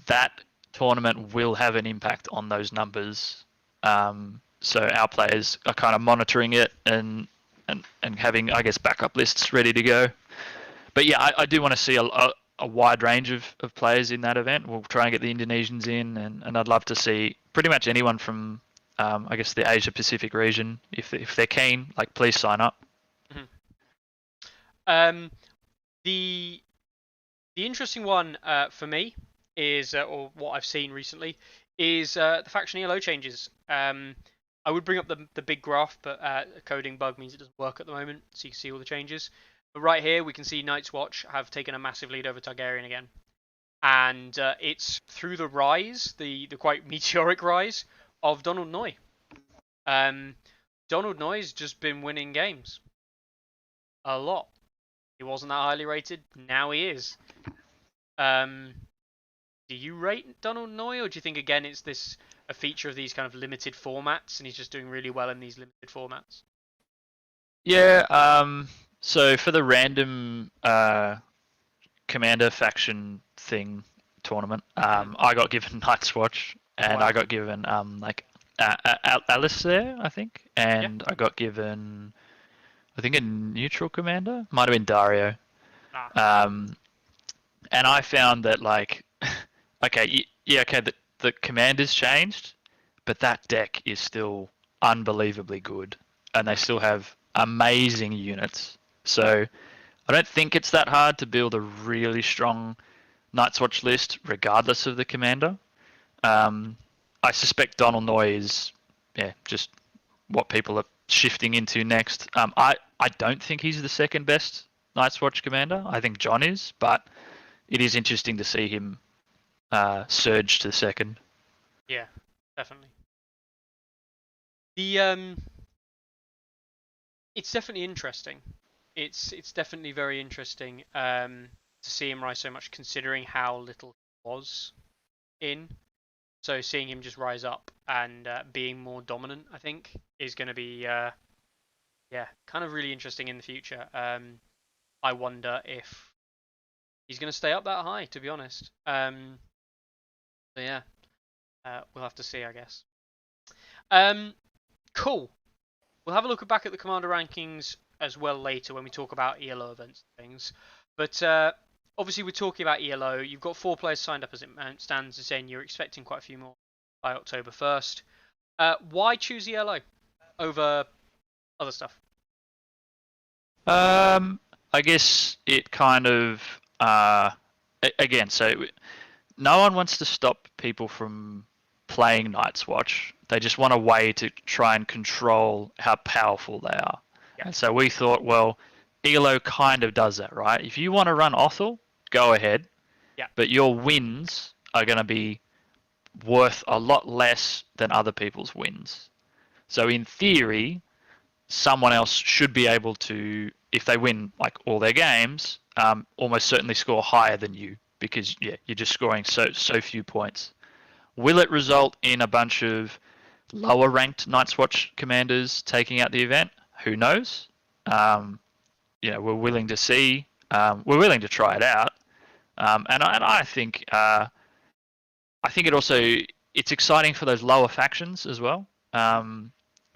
That tournament will have an impact on those numbers. So our players are kind of monitoring it and having, I guess, backup lists ready to go. But yeah, I do want to see a wide range of players in that event. We'll try and get the Indonesians in, and I'd love to see pretty much anyone from, I guess, the Asia Pacific region. If they're keen, like, please sign up. Mm-hmm. The interesting one for me is, or what I've seen recently, is the faction ELO changes. I would bring up the big graph, but a coding bug means it doesn't work at the moment, so you can see all the changes. But right here, we can see Night's Watch have taken a massive lead over Targaryen again. And it's through the rise, the quite meteoric rise, of Donald Noy. Donald Noy's just been winning games. A lot. He wasn't that highly rated, now he is. Do you rate Donald Noy, or do you think again it's a feature of these kind of limited formats, and he's just doing really well in these limited formats? Yeah. So for the random commander faction thing tournament, I got given Night's Watch, and Wow. I got given like Alice there, I think, and I got given I think a neutral commander, might have been Dario. Ah. And I found that like, okay, yeah, okay, the commander's changed, but that deck is still unbelievably good, and they still have amazing units. So I don't think it's that hard to build a really strong Night's Watch list, regardless of the commander. I suspect Donald Noy is, yeah, just what people are shifting into next. I don't think he's the second best Night's Watch commander. I think John is, but it is interesting to see him surge to second. Yeah, definitely. The it's definitely interesting. It's definitely very interesting to see him rise so much, considering how little he was in. So seeing him just rise up and being more dominant, I think, is going to be yeah, kind of really interesting in the future. I wonder if he's going to stay up that high, to be honest. So yeah, we'll have to see, I guess. Cool. We'll have a look back at the commander rankings as well later when we talk about ELO events and things. But obviously, we're talking about ELO. You've got 4 players signed up as it stands, saying you're expecting quite a few more by October 1st. Why choose ELO over other stuff? I guess it kind of again. So no one wants to stop people from playing Night's Watch. They just want a way to try and control how powerful they are. Yeah. And so we thought, well, ELO kind of does that, right? If you want to run Othel, go ahead. Yeah. But your wins are going to be worth a lot less than other people's wins. So in theory, someone else should be able to, if they win like all their games, almost certainly score higher than you because yeah, you're just scoring so few points. Will it result in a bunch of lower ranked Night's Watch commanders taking out the event? Who knows? We're willing to see. We're willing to try it out. And I think it also it's exciting for those lower factions as well.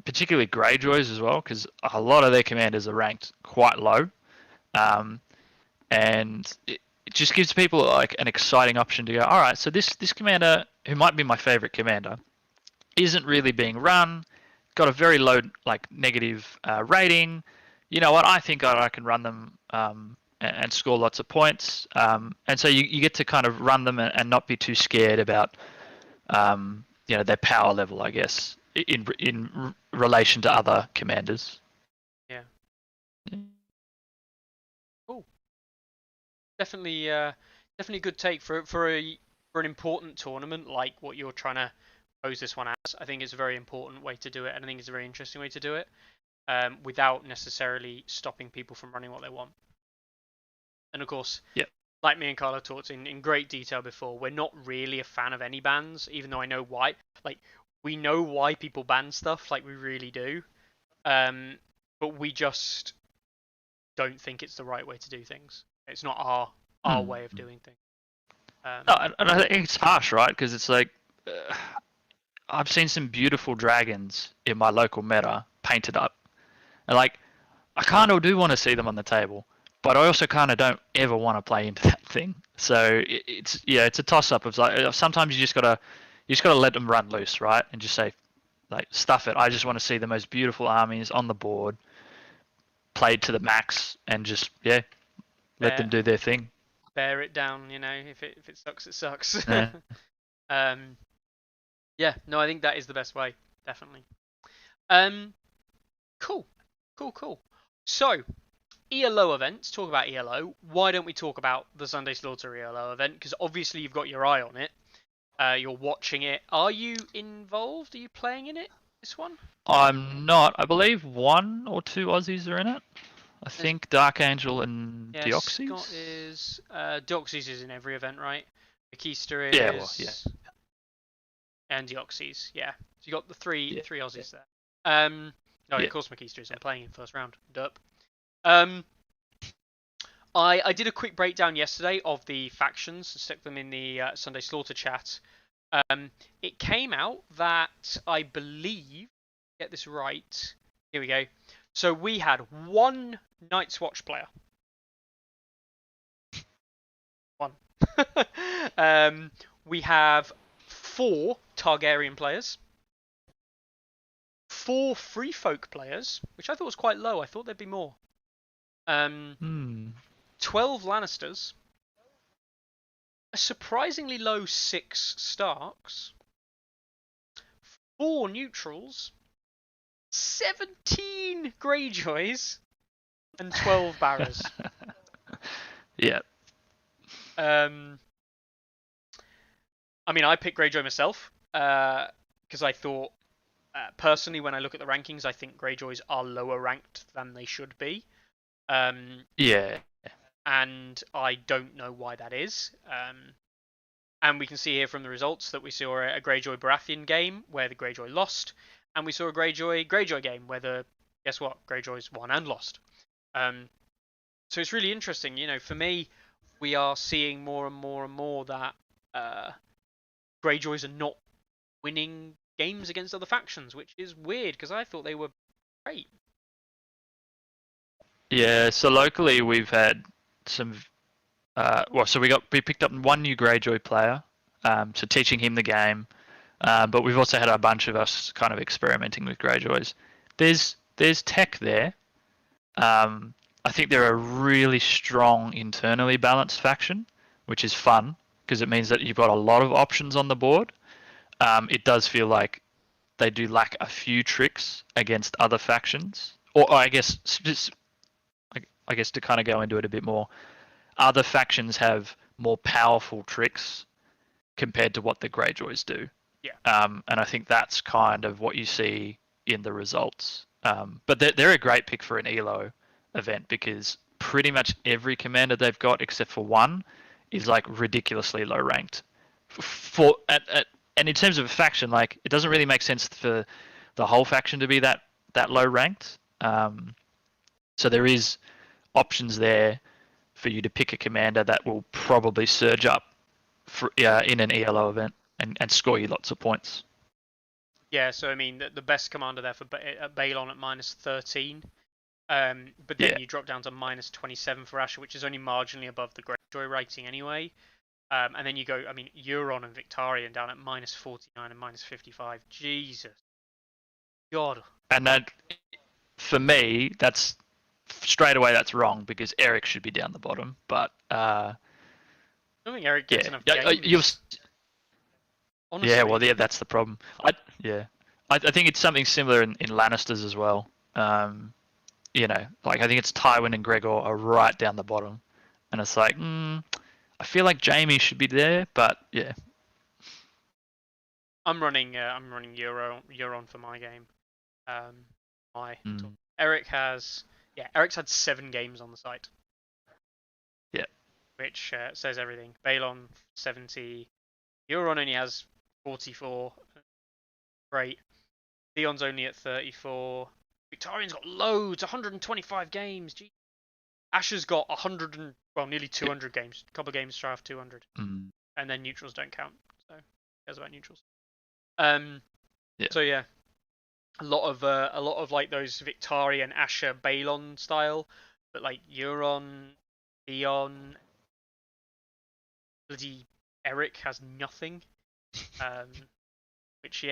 Particularly Greyjoys as well, because a lot of their commanders are ranked quite low, and it just gives people like an exciting option to go. All right, so this commander, who might be my favorite commander, isn't really being run, got a very low like negative rating. You know what? I think I can run them and score lots of points, and so you get to kind of run them and not be too scared about their power level, I guess, in relation to other commanders. Yeah. Cool. Definitely, definitely a good take for an important tournament like what you're trying to pose this one as. I think it's a very important way to do it, and I think it's a very interesting way to do it, without necessarily stopping people from running what they want. And of course, Yep. like me and Carlo talked in great detail before, we're not really a fan of any bans, even though I know why. Like, we know why people ban stuff, like we really do. But we just don't think it's the right way to do things. It's not our way of doing things. No, and I think it's harsh, right? Because it's like I've seen some beautiful dragons in my local meta painted up, and like I kind of do want to see them on the table, but I also kind of don't ever want to play into that thing. So it's a toss up. It's like sometimes you just gotta let them run loose, right? And just say, like, stuff it. I just want to see the most beautiful armies on the board, played to the max, and just let them do their thing. Bear it down, if it sucks, it sucks. Yeah. Yeah, no, I think that is the best way, definitely. Um, cool, cool. So, ELO events. Talk about ELO. Why don't we talk about the Sunday Slaughter ELO event? Because obviously you've got your eye on it. You're watching it. Are you involved? Are you playing in it? This one? I'm not. I believe 1 or 2 Aussies are in it. I There's, think Dark Angel and yeah, Scott Deoxys. is. Deoxys is in every event, right? Makista Yeah, well, yeah. is. And Deoxys, yeah. So you got the three Yeah, Aussies there. No, yeah. of course Makista is. I'm playing in first round. Derp. Um, I did a quick breakdown yesterday of the factions and stuck them in the Sunday Slaughter chat. It came out that I believe, get this right. Here we go. So we had one Night's Watch player. One. We have 4 Targaryen players. 4 Free Folk players, which I thought was quite low. I thought there'd be more. 12 Lannisters. A surprisingly low 6 Starks. 4 neutrals. 17 Greyjoys. And 12 Barras. Yeah. I mean, I picked Greyjoy myself because I thought, personally, when I look at the rankings, I think Greyjoys are lower ranked than they should be. Yeah. And I don't know why that is. And we can see here from the results that we saw a Greyjoy Baratheon game where the Greyjoy lost, and we saw a Greyjoy game where guess what, Greyjoys won and lost. So it's really interesting. You know, for me, we are seeing more and more that Greyjoys are not winning games against other factions, which is weird because I thought they were great. Yeah, so locally we've had some. So we picked up 1 new Greyjoy player, so teaching him the game. But we've also had a bunch of us kind of experimenting with Greyjoys. There's tech there. I think they're a really strong internally balanced faction, which is fun because it means that you've got a lot of options on the board. It does feel like they do lack a few tricks against other factions, or I guess to kind of go into it a bit more, other factions have more powerful tricks compared to what the Greyjoys do. Yeah. And I think that's kind of what you see in the results. But they're a great pick for an ELO event because pretty much every commander they've got except for 1 is like ridiculously low ranked. And in terms of a faction, like it doesn't really make sense for the whole faction to be that low ranked. So there is options there for you to pick a commander that will probably surge up in an ELO event and score you lots of points. Yeah, so I mean, the best commander there for Balon at -13. But then you drop down to -27 for Asher, which is only marginally above the Greyjoy rating anyway. And then you go, I mean, Euron and Victarion down at -49 and -55. Jesus. God. And that, for me, that's straight away that's wrong because Eric should be down the bottom. But I don't think Eric gets enough games. Honestly. Yeah, well, that's the problem. I think it's something similar in Lannisters as well. Like I think it's Tywin and Gregor are right down the bottom, and it's like, I feel like Jaime should be there, but yeah. I'm running Euron for my game. Eric's had 7 games on the site. Yeah. Which says everything. Balon 70. Euron only has 44. Great. Theon's only at 34. Victarion's got loads, 125 games. Gee. Asher's got nearly 200 games. A couple of games shy of 200. And then neutrals don't count. So who cares about neutrals? So yeah, a lot of like those Victarion, Asher, Balon style, but like Euron, Theon, bloody Eric has nothing. Which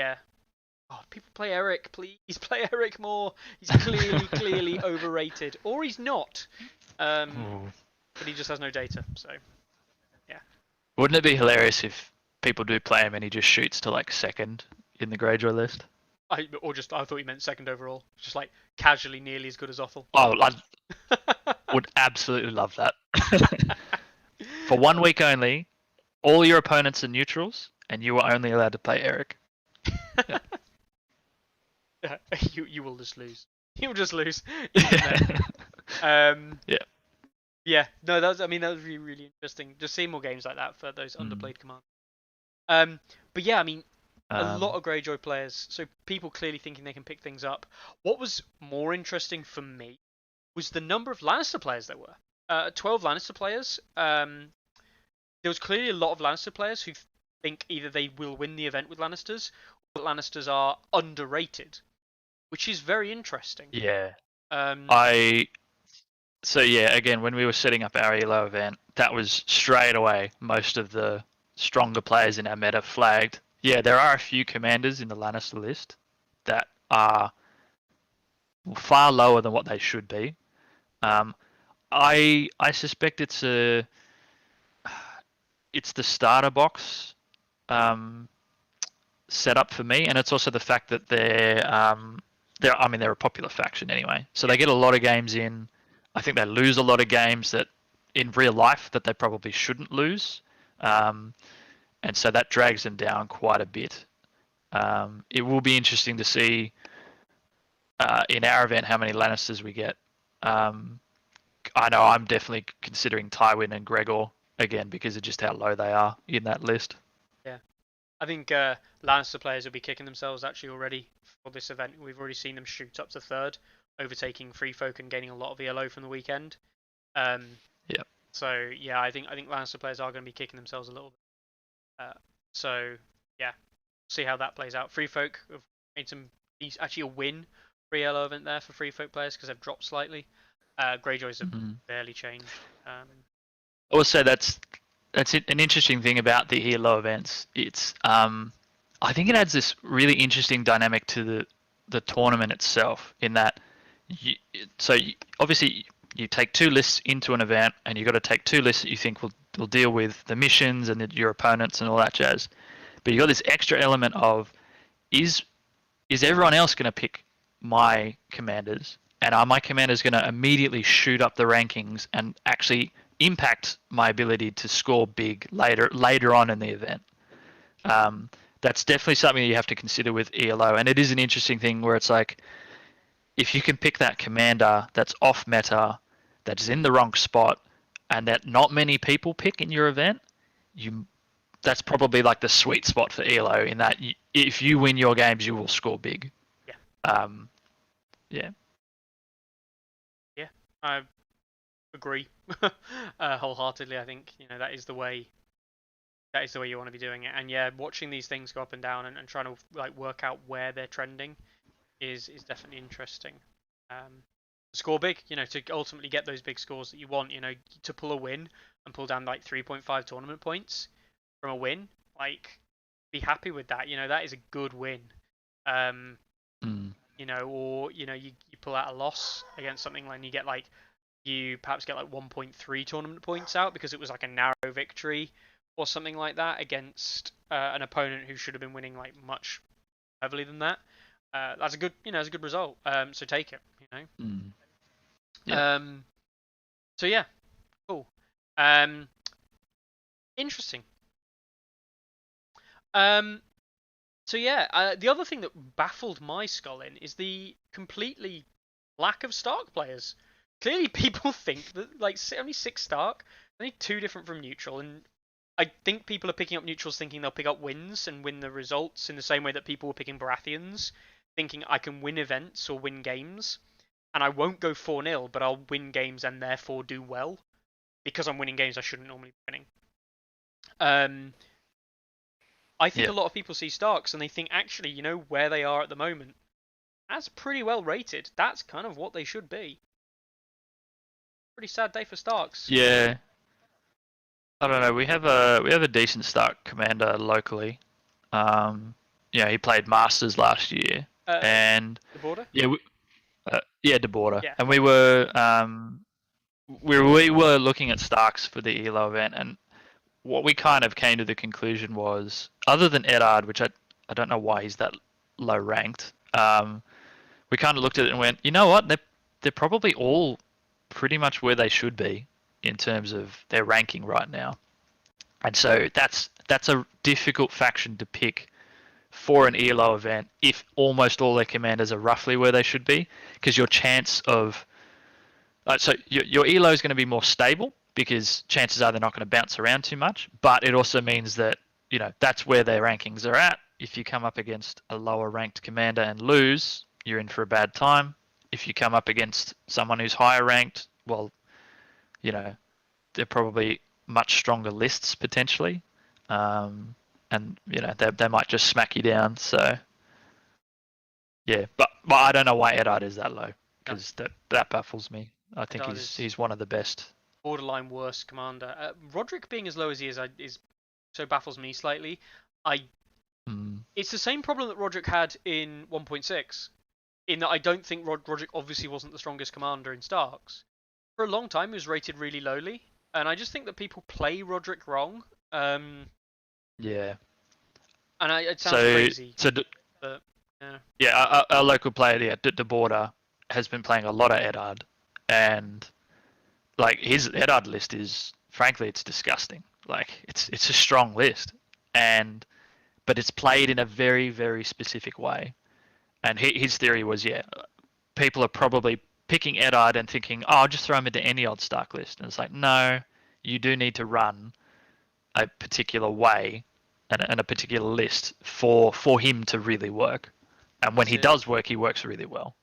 people play Eric, please play Eric more. He's clearly overrated, or he's not. But he just has no data. So yeah. Wouldn't it be hilarious if people do play him and he just shoots to like 2nd in the Greyjoy list? I thought you meant second overall. Just like casually nearly as good as Othel. Oh, I would absolutely love that. For 1 week only, all your opponents are neutrals, and you are only allowed to play Eric. Yeah. You will just lose. You'll just lose. Yeah. Yeah. No, that was really, really interesting. Just seeing more games like that for those underplayed commands. But yeah, I mean, a lot of Greyjoy players. So people clearly thinking they can pick things up. What was more interesting for me was the number of Lannister players there were. 12 Lannister players. There was clearly a lot of Lannister players who think either they will win the event with Lannisters, or Lannisters are underrated, which is very interesting. Yeah. Um, So yeah, again, when we were setting up our ELO event, that was straight away most of the stronger players in our meta flagged. Yeah, there are a few commanders in the Lannister list that are far lower than what they should be. I suspect it's the starter box setup for me, and it's also the fact that they're a popular faction anyway, so they get a lot of games in. I think they lose a lot of games that in real life that they probably shouldn't lose, and so that drags them down quite a bit. It will be interesting to see in our event how many Lannisters we get. I know I'm definitely considering Tywin and Gregor again because of just how low they are in that list. Yeah, I think Lannister players will be kicking themselves actually already for this event. We've already seen them shoot up to third, overtaking Free Folk and gaining a lot of ELO from the weekend. Yeah. So yeah, I think Lannister players are going to be kicking themselves a little bit. So yeah, see how that plays out. Free Folk have made actually a win for ELO event there for Free Folk players because they've dropped slightly. Greyjoys have barely changed. Also, that's an interesting thing about the ELO events. It's I think it adds this really interesting dynamic to the tournament itself. In that, obviously you take two lists into an event, and you've got to take two lists that you think will deal with the missions and your opponents and all that jazz. But you got this extra element of is everyone else going to pick my commanders? And are my commanders going to immediately shoot up the rankings and actually impact my ability to score big later on in the event? That's definitely something that you have to consider with ELO, and it is an interesting thing where it's like, if you can pick that commander that's off meta, that's in the wrong spot, and that not many people pick in your event, that's probably like the sweet spot for ELO. In that, if you win your games, you will score big. Yeah. Yeah. Yeah, I agree wholeheartedly. I think that is the way. That is the way you want to be doing it. And yeah, watching these things go up and down and trying to like work out where they're trending is definitely interesting. Score big, to ultimately get those big scores that you want. To pull a win and pull down like 3.5 tournament points from a win. Like, be happy with that. That is a good win. Or you pull out a loss against something and you perhaps get like 1.3 tournament points out because it was like a narrow victory or something like that against an opponent who should have been winning like much heavily than that. That's a good result. So take it. Yeah. So yeah, cool. Interesting. So yeah, the other thing that baffled my skull in is the completely lack of Stark players. Clearly, people think that like only 6 Stark, only 2 different from neutral, and I think people are picking up neutrals thinking they'll pick up wins and win the results in the same way that people were picking Baratheons, thinking I can win events or win games, and I won't go 4-0, but I'll win games and therefore do well because I'm winning games I shouldn't normally be winning. I think a lot of people see Starks and they think actually, where they are at the moment, that's pretty well rated. That's kind of what they should be. Pretty sad day for Starks. Yeah. I don't know. We have a decent Stark commander locally. He played Masters last year, and the border. Yeah, the border. Yeah. And we were looking at Starks for the ELO event, and what we kind of came to the conclusion was, other than Eddard, which I don't know why he's that low ranked, We kind of looked at it and went, you know what? They're probably all pretty much where they should be in terms of their ranking right now. And so that's a difficult faction to pick for an ELO event if almost all their commanders are roughly where they should be, because your chance of so your ELO is going to be more stable because chances are they're not going to bounce around too much. But it also means that that's where their rankings are at. If you come up against a lower ranked commander and lose, you're in for a bad time. If you come up against someone who's higher ranked, well, they're probably much stronger lists potentially, and they might just smack you down. So yeah, but I don't know why Eddard is that low because that baffles me. I think he's one of the best. Borderline worst commander. Roderick being as low as he is so baffles me slightly. It's the same problem that Roderick had in 1.6, in that I don't think Roderick obviously wasn't the strongest commander in Starks. For a long time, he was rated really lowly, and I just think that people play Roderick wrong. Yeah. And it sounds crazy. But, yeah. Our local player, De Border, has been playing a lot of Eddard, and like his Eddard list is, frankly, it's disgusting. Like it's a strong list, but it's played in a very, very specific way. And his theory was, people are probably picking Eddard and thinking, oh, I'll just throw him into any old Stark list. And it's like, no, you do need to run a particular way and a particular list for him to really work. And when he does work, he works really well.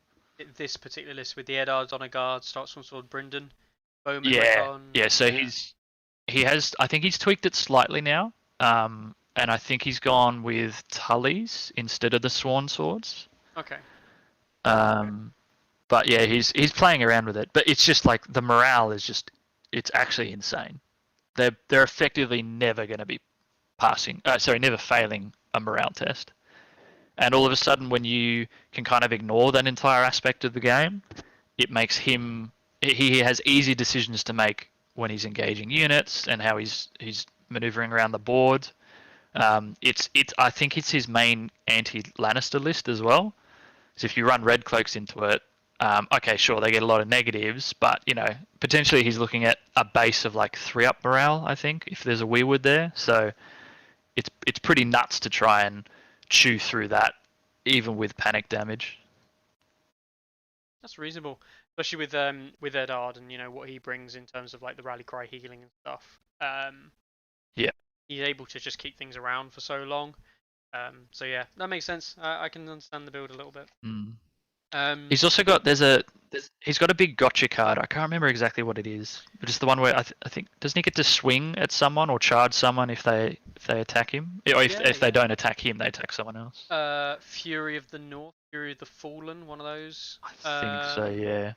This particular list with the Eddards on a guard starts from Sword Brynden. Bowman so he has, I think he's tweaked it slightly now. And I think he's gone with Tullies instead of the Sworn Swords. Okay. But yeah, he's playing around with it. But it's just like the morale is just, it's actually insane. They're effectively never going to be never failing a morale test. And all of a sudden, when you can kind of ignore that entire aspect of the game, it makes him, he has easy decisions to make when he's engaging units and how he's maneuvering around the board. I think it's his main anti-Lannister list as well. So if you run Red Cloaks into it, okay, sure, they get a lot of negatives, but potentially he's looking at a base of like 3-up morale, I think, if there's a Weirwood there. So it's pretty nuts to try and chew through that, even with panic damage. That's reasonable, especially with Eddard and what he brings in terms of like the rally cry healing and stuff. Yeah, he's able to just keep things around for so long. So yeah, that makes sense. I can understand the build a little bit. He's also got he's got a big gotcha card. I can't remember exactly what it is, but it's the one where I think doesn't he get to swing at someone or charge someone if they attack him, or if they don't attack him, they attack someone else. Fury of the North, Fury of the Fallen, one of those. I think so, yeah.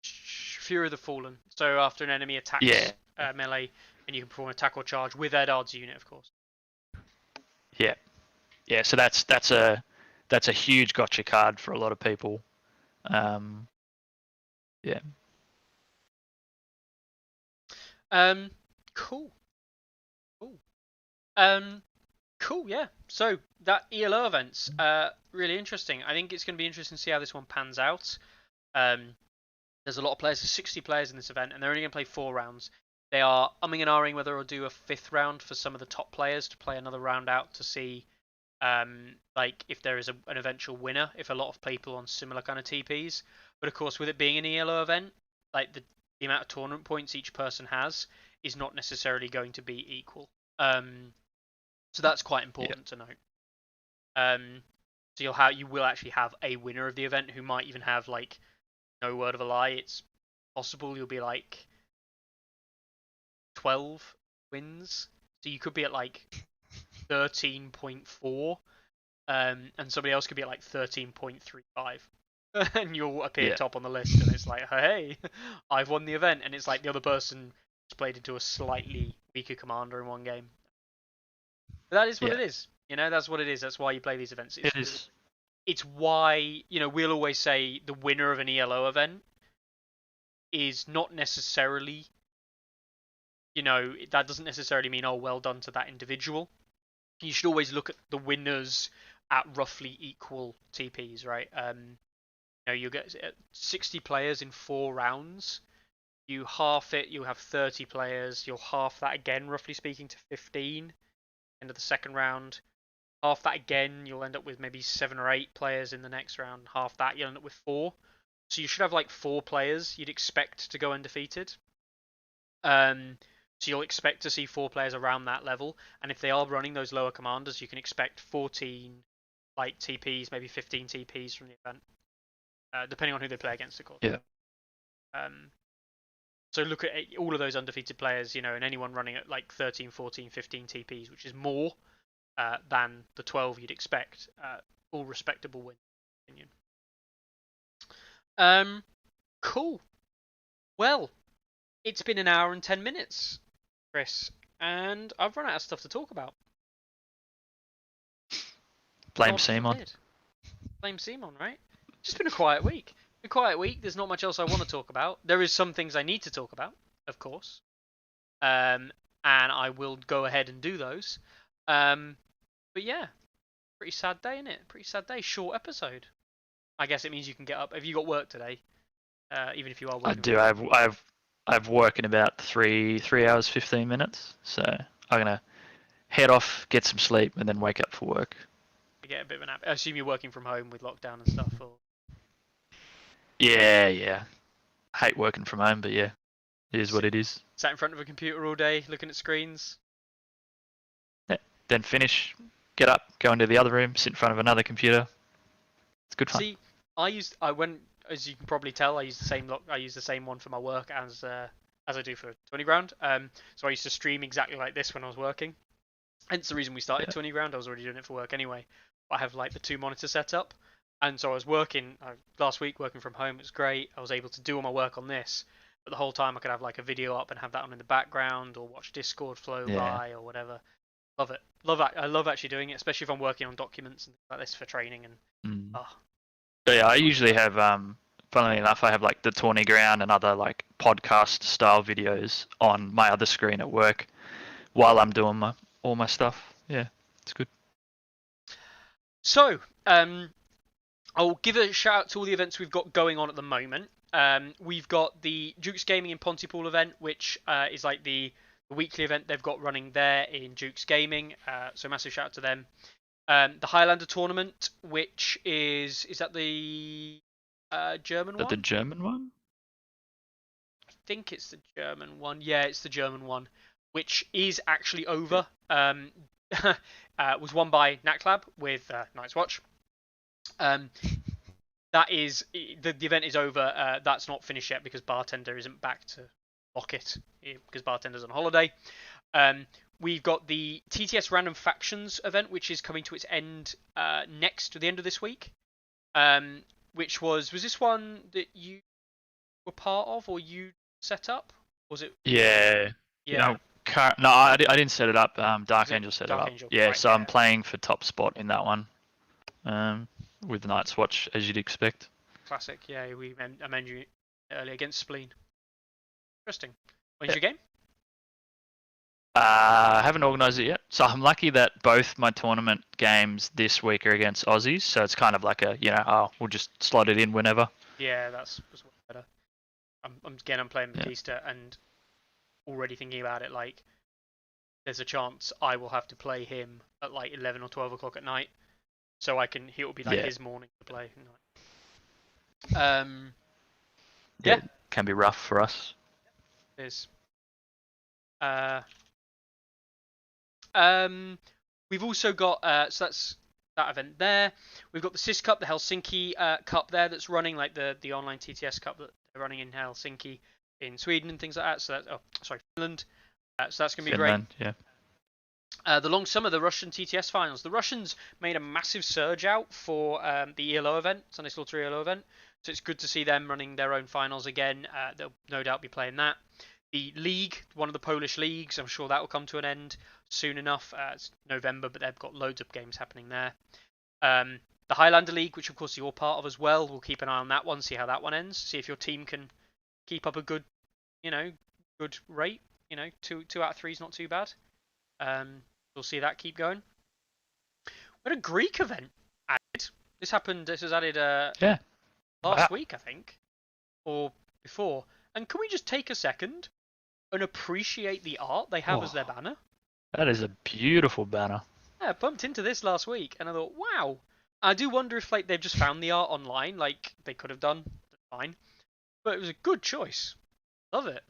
Fury of the Fallen. So after an enemy attacks melee, and you can perform an attack or charge with Eddard's unit, of course. Yeah. So that's a huge gotcha card for a lot of people. Yeah. Cool. Cool. Yeah. So that ELO events, really interesting. I think it's going to be interesting to see how this one pans out. There's a lot of players. There's 60 players in this event, and they're only going to play 4 rounds. They are umming and ahhing whether or do a 5th round for some of the top players to play another round out to see, like if there is an eventual winner. If a lot of people on similar kind of TPs, but of course with it being an ELO event, like the amount of tournament points each person has is not necessarily going to be equal. So that's quite important to note. So you will actually have a winner of the event who might even have like no word of a lie. It's possible you'll be like 12 wins. So you could be at like 13.4, and somebody else could be at like 13.35, and you'll appear top on the list, and it's like, hey, I've won the event, and it's like the other person played into a slightly weaker commander in one game. But that is what it is. That's what it is. That's why you play these events. It's why we'll always say the winner of an ELO event is not necessarily, that doesn't necessarily mean, oh, well done to that individual. You should always look at the winners at roughly equal TPs, right? You get 60 players in 4 rounds. You half it, you have 30 players. You'll half that again, roughly speaking, to 15. End of the second round. Half that again, you'll end up with maybe 7 or 8 players in the next round. Half that, you'll end up with 4. So you should have like 4 players you'd expect to go undefeated. So you'll expect to see 4 players around that level, and if they are running those lower commanders, you can expect 14 like TPs, maybe 15 TPs from the event, depending on who they play against, of course. Yeah. So look at all of those undefeated players, and anyone running at like 13, 14, 15 TPs, which is more than the 12 you'd expect. All respectable win, in my opinion. Cool. Well, it's been an hour and 10 minutes, Chris, and I've run out of stuff to talk about. Blame Simon. Blame Simon, right? It's just been a quiet week. There's not much else I want to talk about. There is some things I need to talk about, of course. And I will go ahead and do those. But yeah, pretty sad day, innit? Pretty sad day. Short episode. I guess it means you can get up. Have you got work today? Even if you are working. I do. I have work in about 3 hours 15 minutes. So I'm gonna head off, get some sleep, and then wake up for work. Get a bit of a nap. I assume you're working from home with lockdown and stuff, or? Yeah. I hate working from home, but yeah, it is what it is. Sat in front of a computer all day, looking at screens. Yeah. Then finish, get up, go into the other room, sit in front of another computer. It's good fun. See, as you can probably tell, I use the same one for my work as I do for 20 Ground. So I used to stream exactly like this when I was working. Hence the reason we started 20 Ground. I was already doing it for work anyway. I have like the 2 monitor setup, and so I was working last week working from home. It was great. I was able to do all my work on this, but the whole time I could have like a video up and have that on in the background, or watch Discord flow by or whatever. Love it. I love actually doing it, especially if I'm working on documents and things like this for training. And So yeah, I usually have, funnily enough, I have like the Tourney Ground and other like podcast style videos on my other screen at work while I'm doing all my stuff. Yeah, it's good. So, I'll give a shout out to all the events we've got going on at the moment. We've got the Duke's Gaming in Pontypool event, which is like the weekly event they've got running there in Duke's Gaming. So massive shout out to them. The Highlander tournament, which is that the German one? The German one? I think it's the German one. Yeah, it's the German one, which is actually over. Was won by NatClab with Night's Watch. That is the event is over. That's not finished yet because Bartender isn't back to lock it because Bartender's on holiday. We've got the TTS Random Factions event, which is coming to its end next to the end of this week. Which was this one that you were part of or you set up? Was it? Yeah. Yeah. No, I didn't set it up. Dark Angel set it up. Angel, yeah, right, so I'm playing for top spot in that one. With Night's Watch, as you'd expect. Classic. Yeah, I mentioned you earlier against Spleen. Interesting. When's your game? I haven't organised it yet, so I'm lucky that both my tournament games this week are against Aussies. So it's kind of like we'll just slot it in whenever. Yeah, that's better. I'm playing Batista and already thinking about it. Like, there's a chance I will have to play him at like 11 or 12 o'clock at night, so he will be like his morning to play. It can be rough for us. It is. We've also got so that's that event there. We've got the CIS Cup, the Helsinki Cup there that's running, like the online TTS Cup that they're running in Helsinki in Sweden and things like that. So Finland. So that's gonna be great. Yeah. The long summer, the Russian TTS finals. The Russians made a massive surge out for the ELO event, Sunday Slaughter ELO event. So it's good to see them running their own finals again. They'll no doubt be playing that. The league, one of the Polish leagues, I'm sure that will come to an end soon enough. It's November, but they've got loads of games happening there. The Highlander League, which of course you're part of as well, we'll keep an eye on that one, see how that one ends, see if your team can keep up a good rate. 2 out of 3 is not too bad. We'll see that keep going. We had a Greek event added. This was added Yeah. last Wow. week, I think, or before. And can we just take a second and appreciate the art they have as their Oh, banner? that is a beautiful banner. Yeah, I bumped into this last week, and I thought, wow. I do wonder if like they've just found the art online, like they could have done. Fine, but it was a good choice. Love it.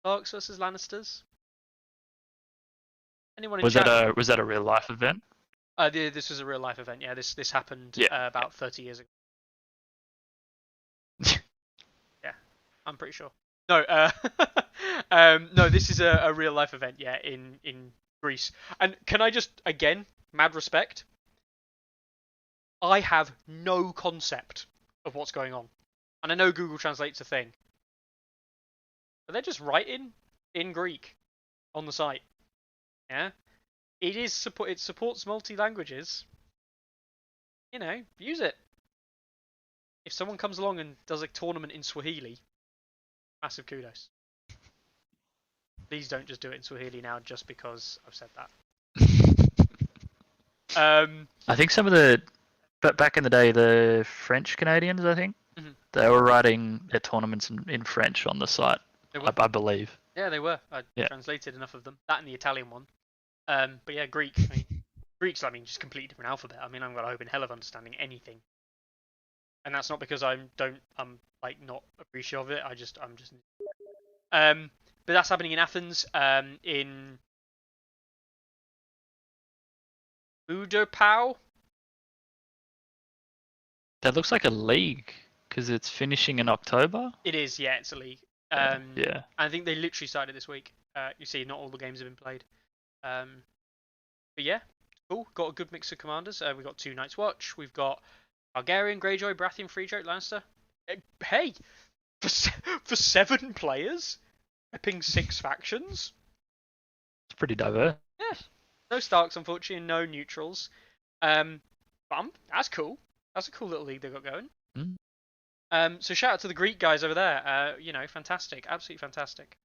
Cloaks versus Lannisters. Anyone in chat? Was that a real life event? This was a real life event. Yeah, this happened Yeah. about 30 years ago. Yeah, I'm pretty sure. No, no, this is a real life event. Yeah, in Greece. And can I just again, mad respect. I have no concept of what's going on, and I know Google Translate's a thing, but they're just writing in Greek on the site. Yeah, it supports multi languages. You know, use it. If someone comes along and does a tournament in Swahili, massive kudos. Please don't just do it in Swahili now just because I've said that. I think some of but back in the day, the French Canadians, I think, Mhm. they were writing their tournaments in French on the site, I believe. Yeah, they were. I translated enough of them. That and the Italian one. But yeah, Greek. I mean, Greek's, just completely different alphabet. I mean, I've got a hope in hell of understanding anything. And that's not because I'm like not appreciative of it. I'm just. But that's happening in Athens. In Udopau. That looks like a league because it's finishing in October. It is, yeah, it's a league. Yeah. I think they literally started this week. You see, not all the games have been played. But yeah, cool. Got a good mix of commanders. We've got 2 Night's Watch. We've got Targaryen, Greyjoy, Baratheon, Freedrake, Lannister. Hey, for 7 players, picking 6 factions. It's pretty diverse. Yeah, no Starks, unfortunately, and no neutrals. That's cool. That's a cool little league they got going. So shout out to the Greek guys over there. Fantastic, absolutely fantastic.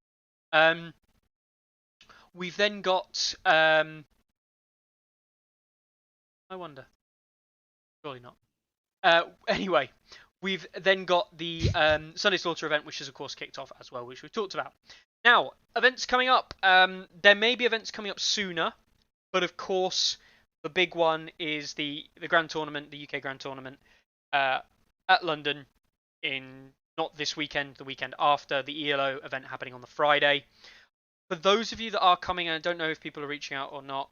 We've then got. I wonder. Surely not. Anyway, we've then got the Sunday Slaughter event, which is of course kicked off as well, which we've talked about. Now, events coming up. There may be events coming up sooner, but of course, the big one is the Grand Tournament, the UK Grand Tournament at London in not this weekend, the weekend after, the ELO event happening on the Friday. For those of you that are coming, and I don't know if people are reaching out or not,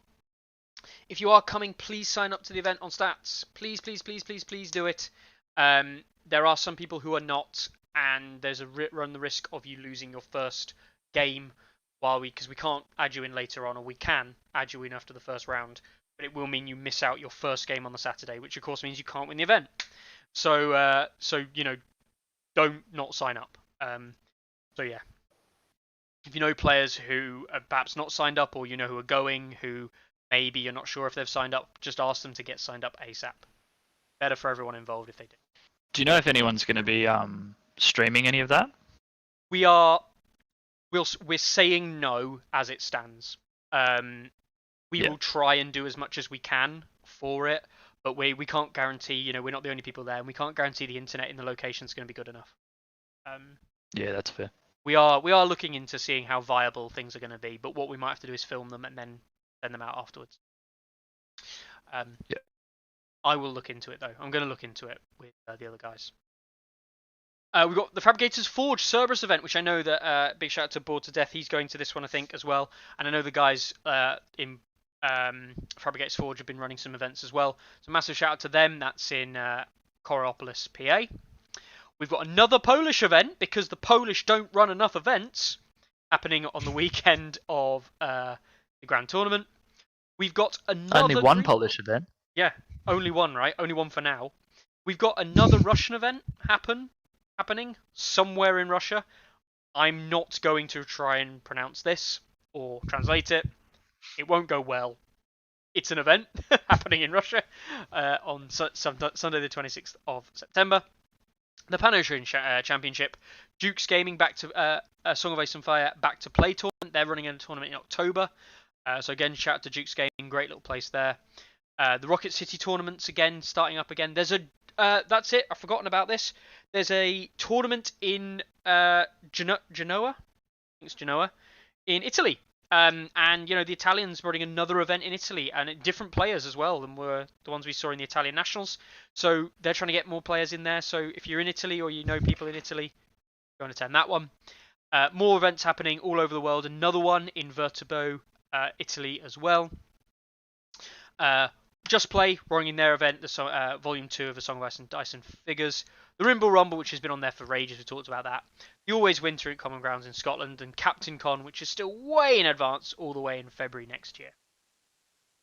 if you are coming, please sign up to the event on Stats. Please, please, please, please, please do it. There are some people who are not, and there's run the risk of you losing your first game because we can't add you in later on, or we can add you in after the first round, but it will mean you miss out your first game on the Saturday, which of course means you can't win the event. So don't not sign up. So yeah, if you know players who are perhaps not signed up, or who are going, who maybe you're not sure if they've signed up, just ask them to get signed up ASAP. Better for everyone involved if they do. Do you know if anyone's going to be streaming any of that? We're saying no as it stands. We will try and do as much as we can for it, but we can't guarantee. We're not the only people there, and we can't guarantee the internet in the location is going to be good enough. Yeah, that's fair. We are looking into seeing how viable things are going to be, but what we might have to do is film them and then send them out afterwards. I will look into it though. I'm going to look into it with the other guys. We've got the Fabricators Forge Cerberus event, which I know that big shout out to Bored to Death. He's going to this one, I think, as well. And I know the guys in Fabricators Forge have been running some events as well. So massive shout out to them. That's in Coraopolis, PA. We've got another Polish event because the Polish don't run enough events happening on the weekend of the Grand Tournament. We've got another. Only one Polish event. Yeah, only one, right? Only one for now. We've got another Russian event happening somewhere in Russia. I'm not going to try and pronounce this or translate it. It won't go well. It's an event happening in Russia on Sunday the 26th of September. The Pan-Ocean Championship, Duke's Gaming back to Song of Ice and Fire back to play tournament. They're running a tournament in October. So again, shout out to Duke's Gaming, great little place there. The Rocket City tournaments again starting up again. There's a that's it. I've forgotten about this. There's a tournament in Genoa. I think it's Genoa in Italy. And the Italians running another event in Italy, and different players as well than were the ones we saw in the Italian Nationals. So they're trying to get more players in there. So if you're in Italy or you know people in Italy, go and attend that one. More events happening all over the world. Another one in Viterbo, Italy as well. Just Play running their event, the Volume 2 of the Song of Ice and Dice and Figures. The Rimble Rumble, which has been on there for ages, we talked about that. The Always Winter at Common Grounds in Scotland, and Captain Con, which is still way in advance, all the way in February next year.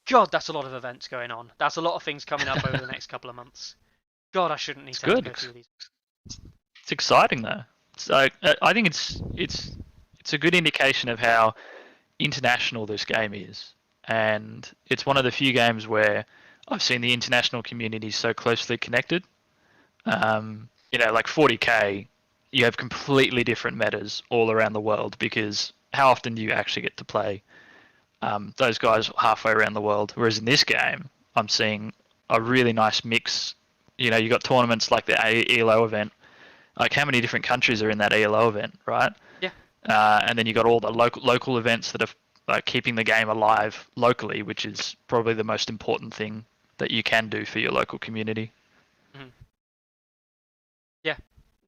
God, that's a lot of events going on. That's a lot of things coming up over the next couple of months. God, I shouldn't need to go through these. It's exciting though. So I think it's a good indication of how international this game is, and it's one of the few games where I've seen the international community so closely connected. Like 40k, you have completely different metas all around the world, because how often do you actually get to play those guys halfway around the world? Whereas in this game, I'm seeing a really nice mix. You got tournaments like the ELO event. Like, how many different countries are in that ELO event, right? Yeah. And then you got all the local events that are keeping the game alive locally, which is probably the most important thing that you can do for your local community. Mm-hmm. Yeah,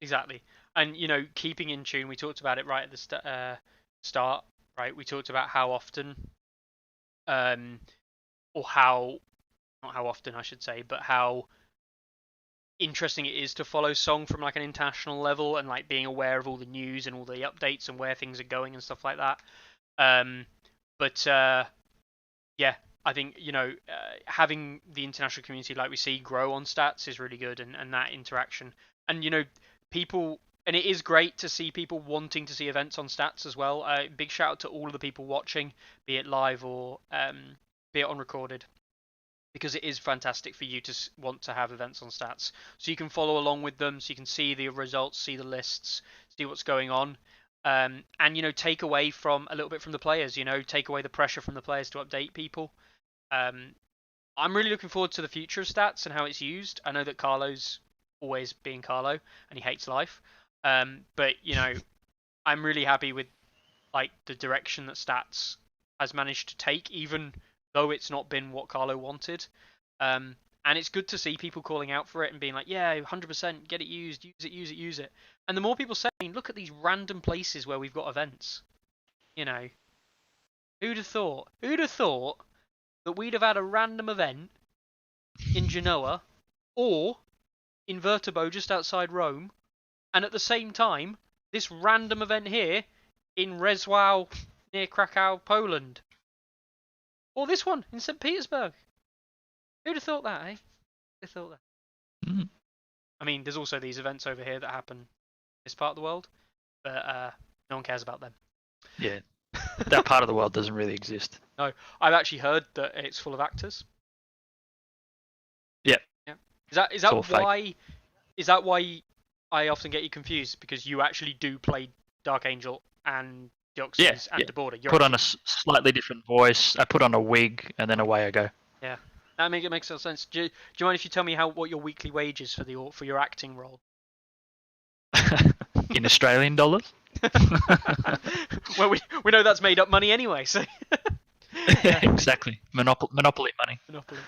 exactly. And keeping in tune. We talked about it right at the start, right? We talked about how often, or how, not how often I should say, but how interesting it is to follow Song from like an international level, and like being aware of all the news and all the updates and where things are going and stuff like that. Yeah, I think having the international community like we see grow on stats is really good, and that interaction, and people, and it is great to see people wanting to see events on stats as well. Big shout out to all of the people watching, be it live or be it on recorded, because it is fantastic for you to want to have events on stats, so you can follow along with them, so you can see the results, see the lists, see what's going on. And take away from a little bit from the players, take away the pressure from the players to update people. I'm really looking forward to the future of stats and how it's used. I know that Carlo's always being Carlo and he hates life, but I'm really happy with like the direction that stats has managed to take, even though it's not been what Carlo wanted. And it's good to see people calling out for it and being like, yeah, 100%, get it used, use it. And the more people saying, look at these random places where we've got events. Who'd have thought? Who'd have thought that we'd have had a random event in Genoa or in Viterbo just outside Rome, and at the same time, this random event here in Rzeszów near Krakow, Poland. Or this one in St. Petersburg. Who'd have thought that, eh? Who'd have thought that? Mm. I mean, there's also these events over here that happen in this part of the world, but no one cares about them. Yeah, that part of the world doesn't really exist. No, I've actually heard that it's full of actors. Yeah. Yeah. Is that why? Fake. Is that why I often get you confused? Because you actually do play Dark Angel and Deoxys and the Border. Put on a slightly different voice. I put on a wig, and then away I go. Yeah, that makes sense. Do you mind if you tell me what your weekly wage is for your acting role? In Australian dollars? Well, we know that's made up money anyway, so. Yeah, exactly. Monopoly money. Monopoly.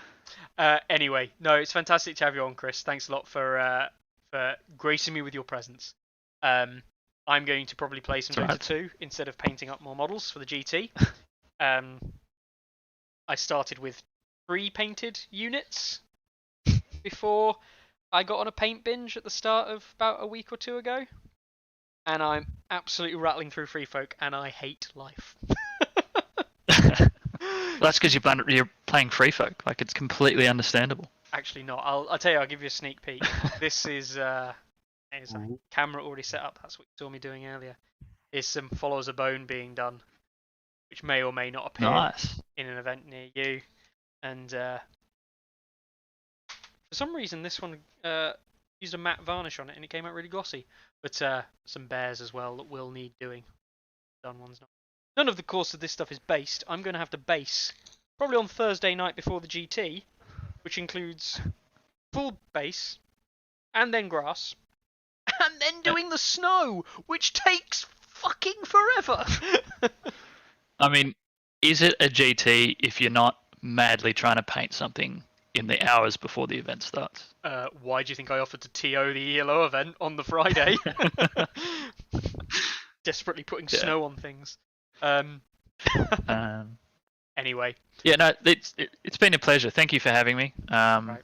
Anyway, no, it's fantastic to have you on, Chris. Thanks a lot for gracing me with your presence. I'm going to probably play some Dota 2 instead of painting up more models for the GT. I started with 3 painted units before I got on a paint binge at the start of about a week or 2 ago. And I'm absolutely rattling through Free Folk, and I hate life. That's because you're playing Free Folk. Like, it's completely understandable. Actually not. I'll tell you, I'll give you a sneak peek. This is there's a camera already set up. That's what you saw me doing earlier. There's some Follows a Bone being done, which may or may not appear in an event near you. And for some reason, this one used a matte varnish on it, and it came out really glossy. But some bears as well that will need doing. Done one's not. None of the course of this stuff is based. I'm going to have to base probably on Thursday night before the GT. which includes full base, and then grass, and then doing the snow, which takes fucking forever. I mean, is it a GT if you're not madly trying to paint something in the hours before the event starts? Why do you think I offered to TO the ELO event on the Friday? Desperately putting snow on things. Anyway. Yeah, no, it's been a pleasure. Thank you for having me. Right.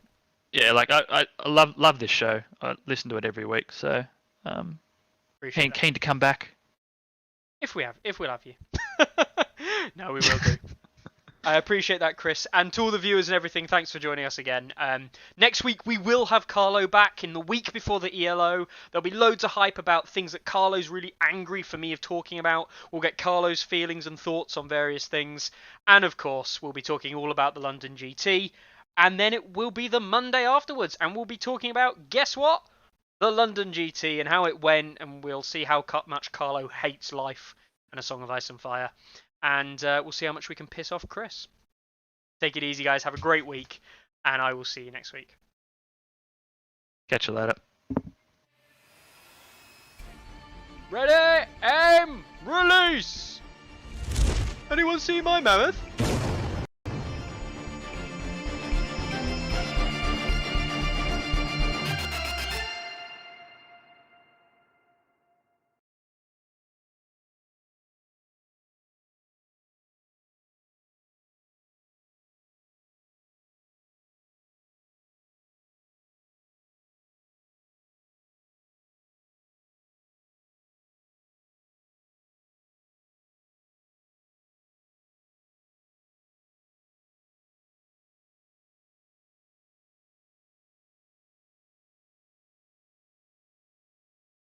Yeah, like I love this show. I listen to it every week, so keen to come back. If we'll have you. No, we will do. I appreciate that, Chris. And to all the viewers and everything, thanks for joining us again. Next week, we will have Carlo back in the week before the ELO. There'll be loads of hype about things that Carlo's really angry for me of talking about. We'll get Carlo's feelings and thoughts on various things. And of course, we'll be talking all about the London GT. And then it will be the Monday afterwards. And we'll be talking about, guess what? The London GT and how it went. And we'll see how much Carlo hates life and A Song of Ice and Fire. And we'll see how much we can piss off Chris. Take it easy, guys. Have a great week. And I will see you next week. Catch you later. Ready, aim, release! Anyone see my mammoth?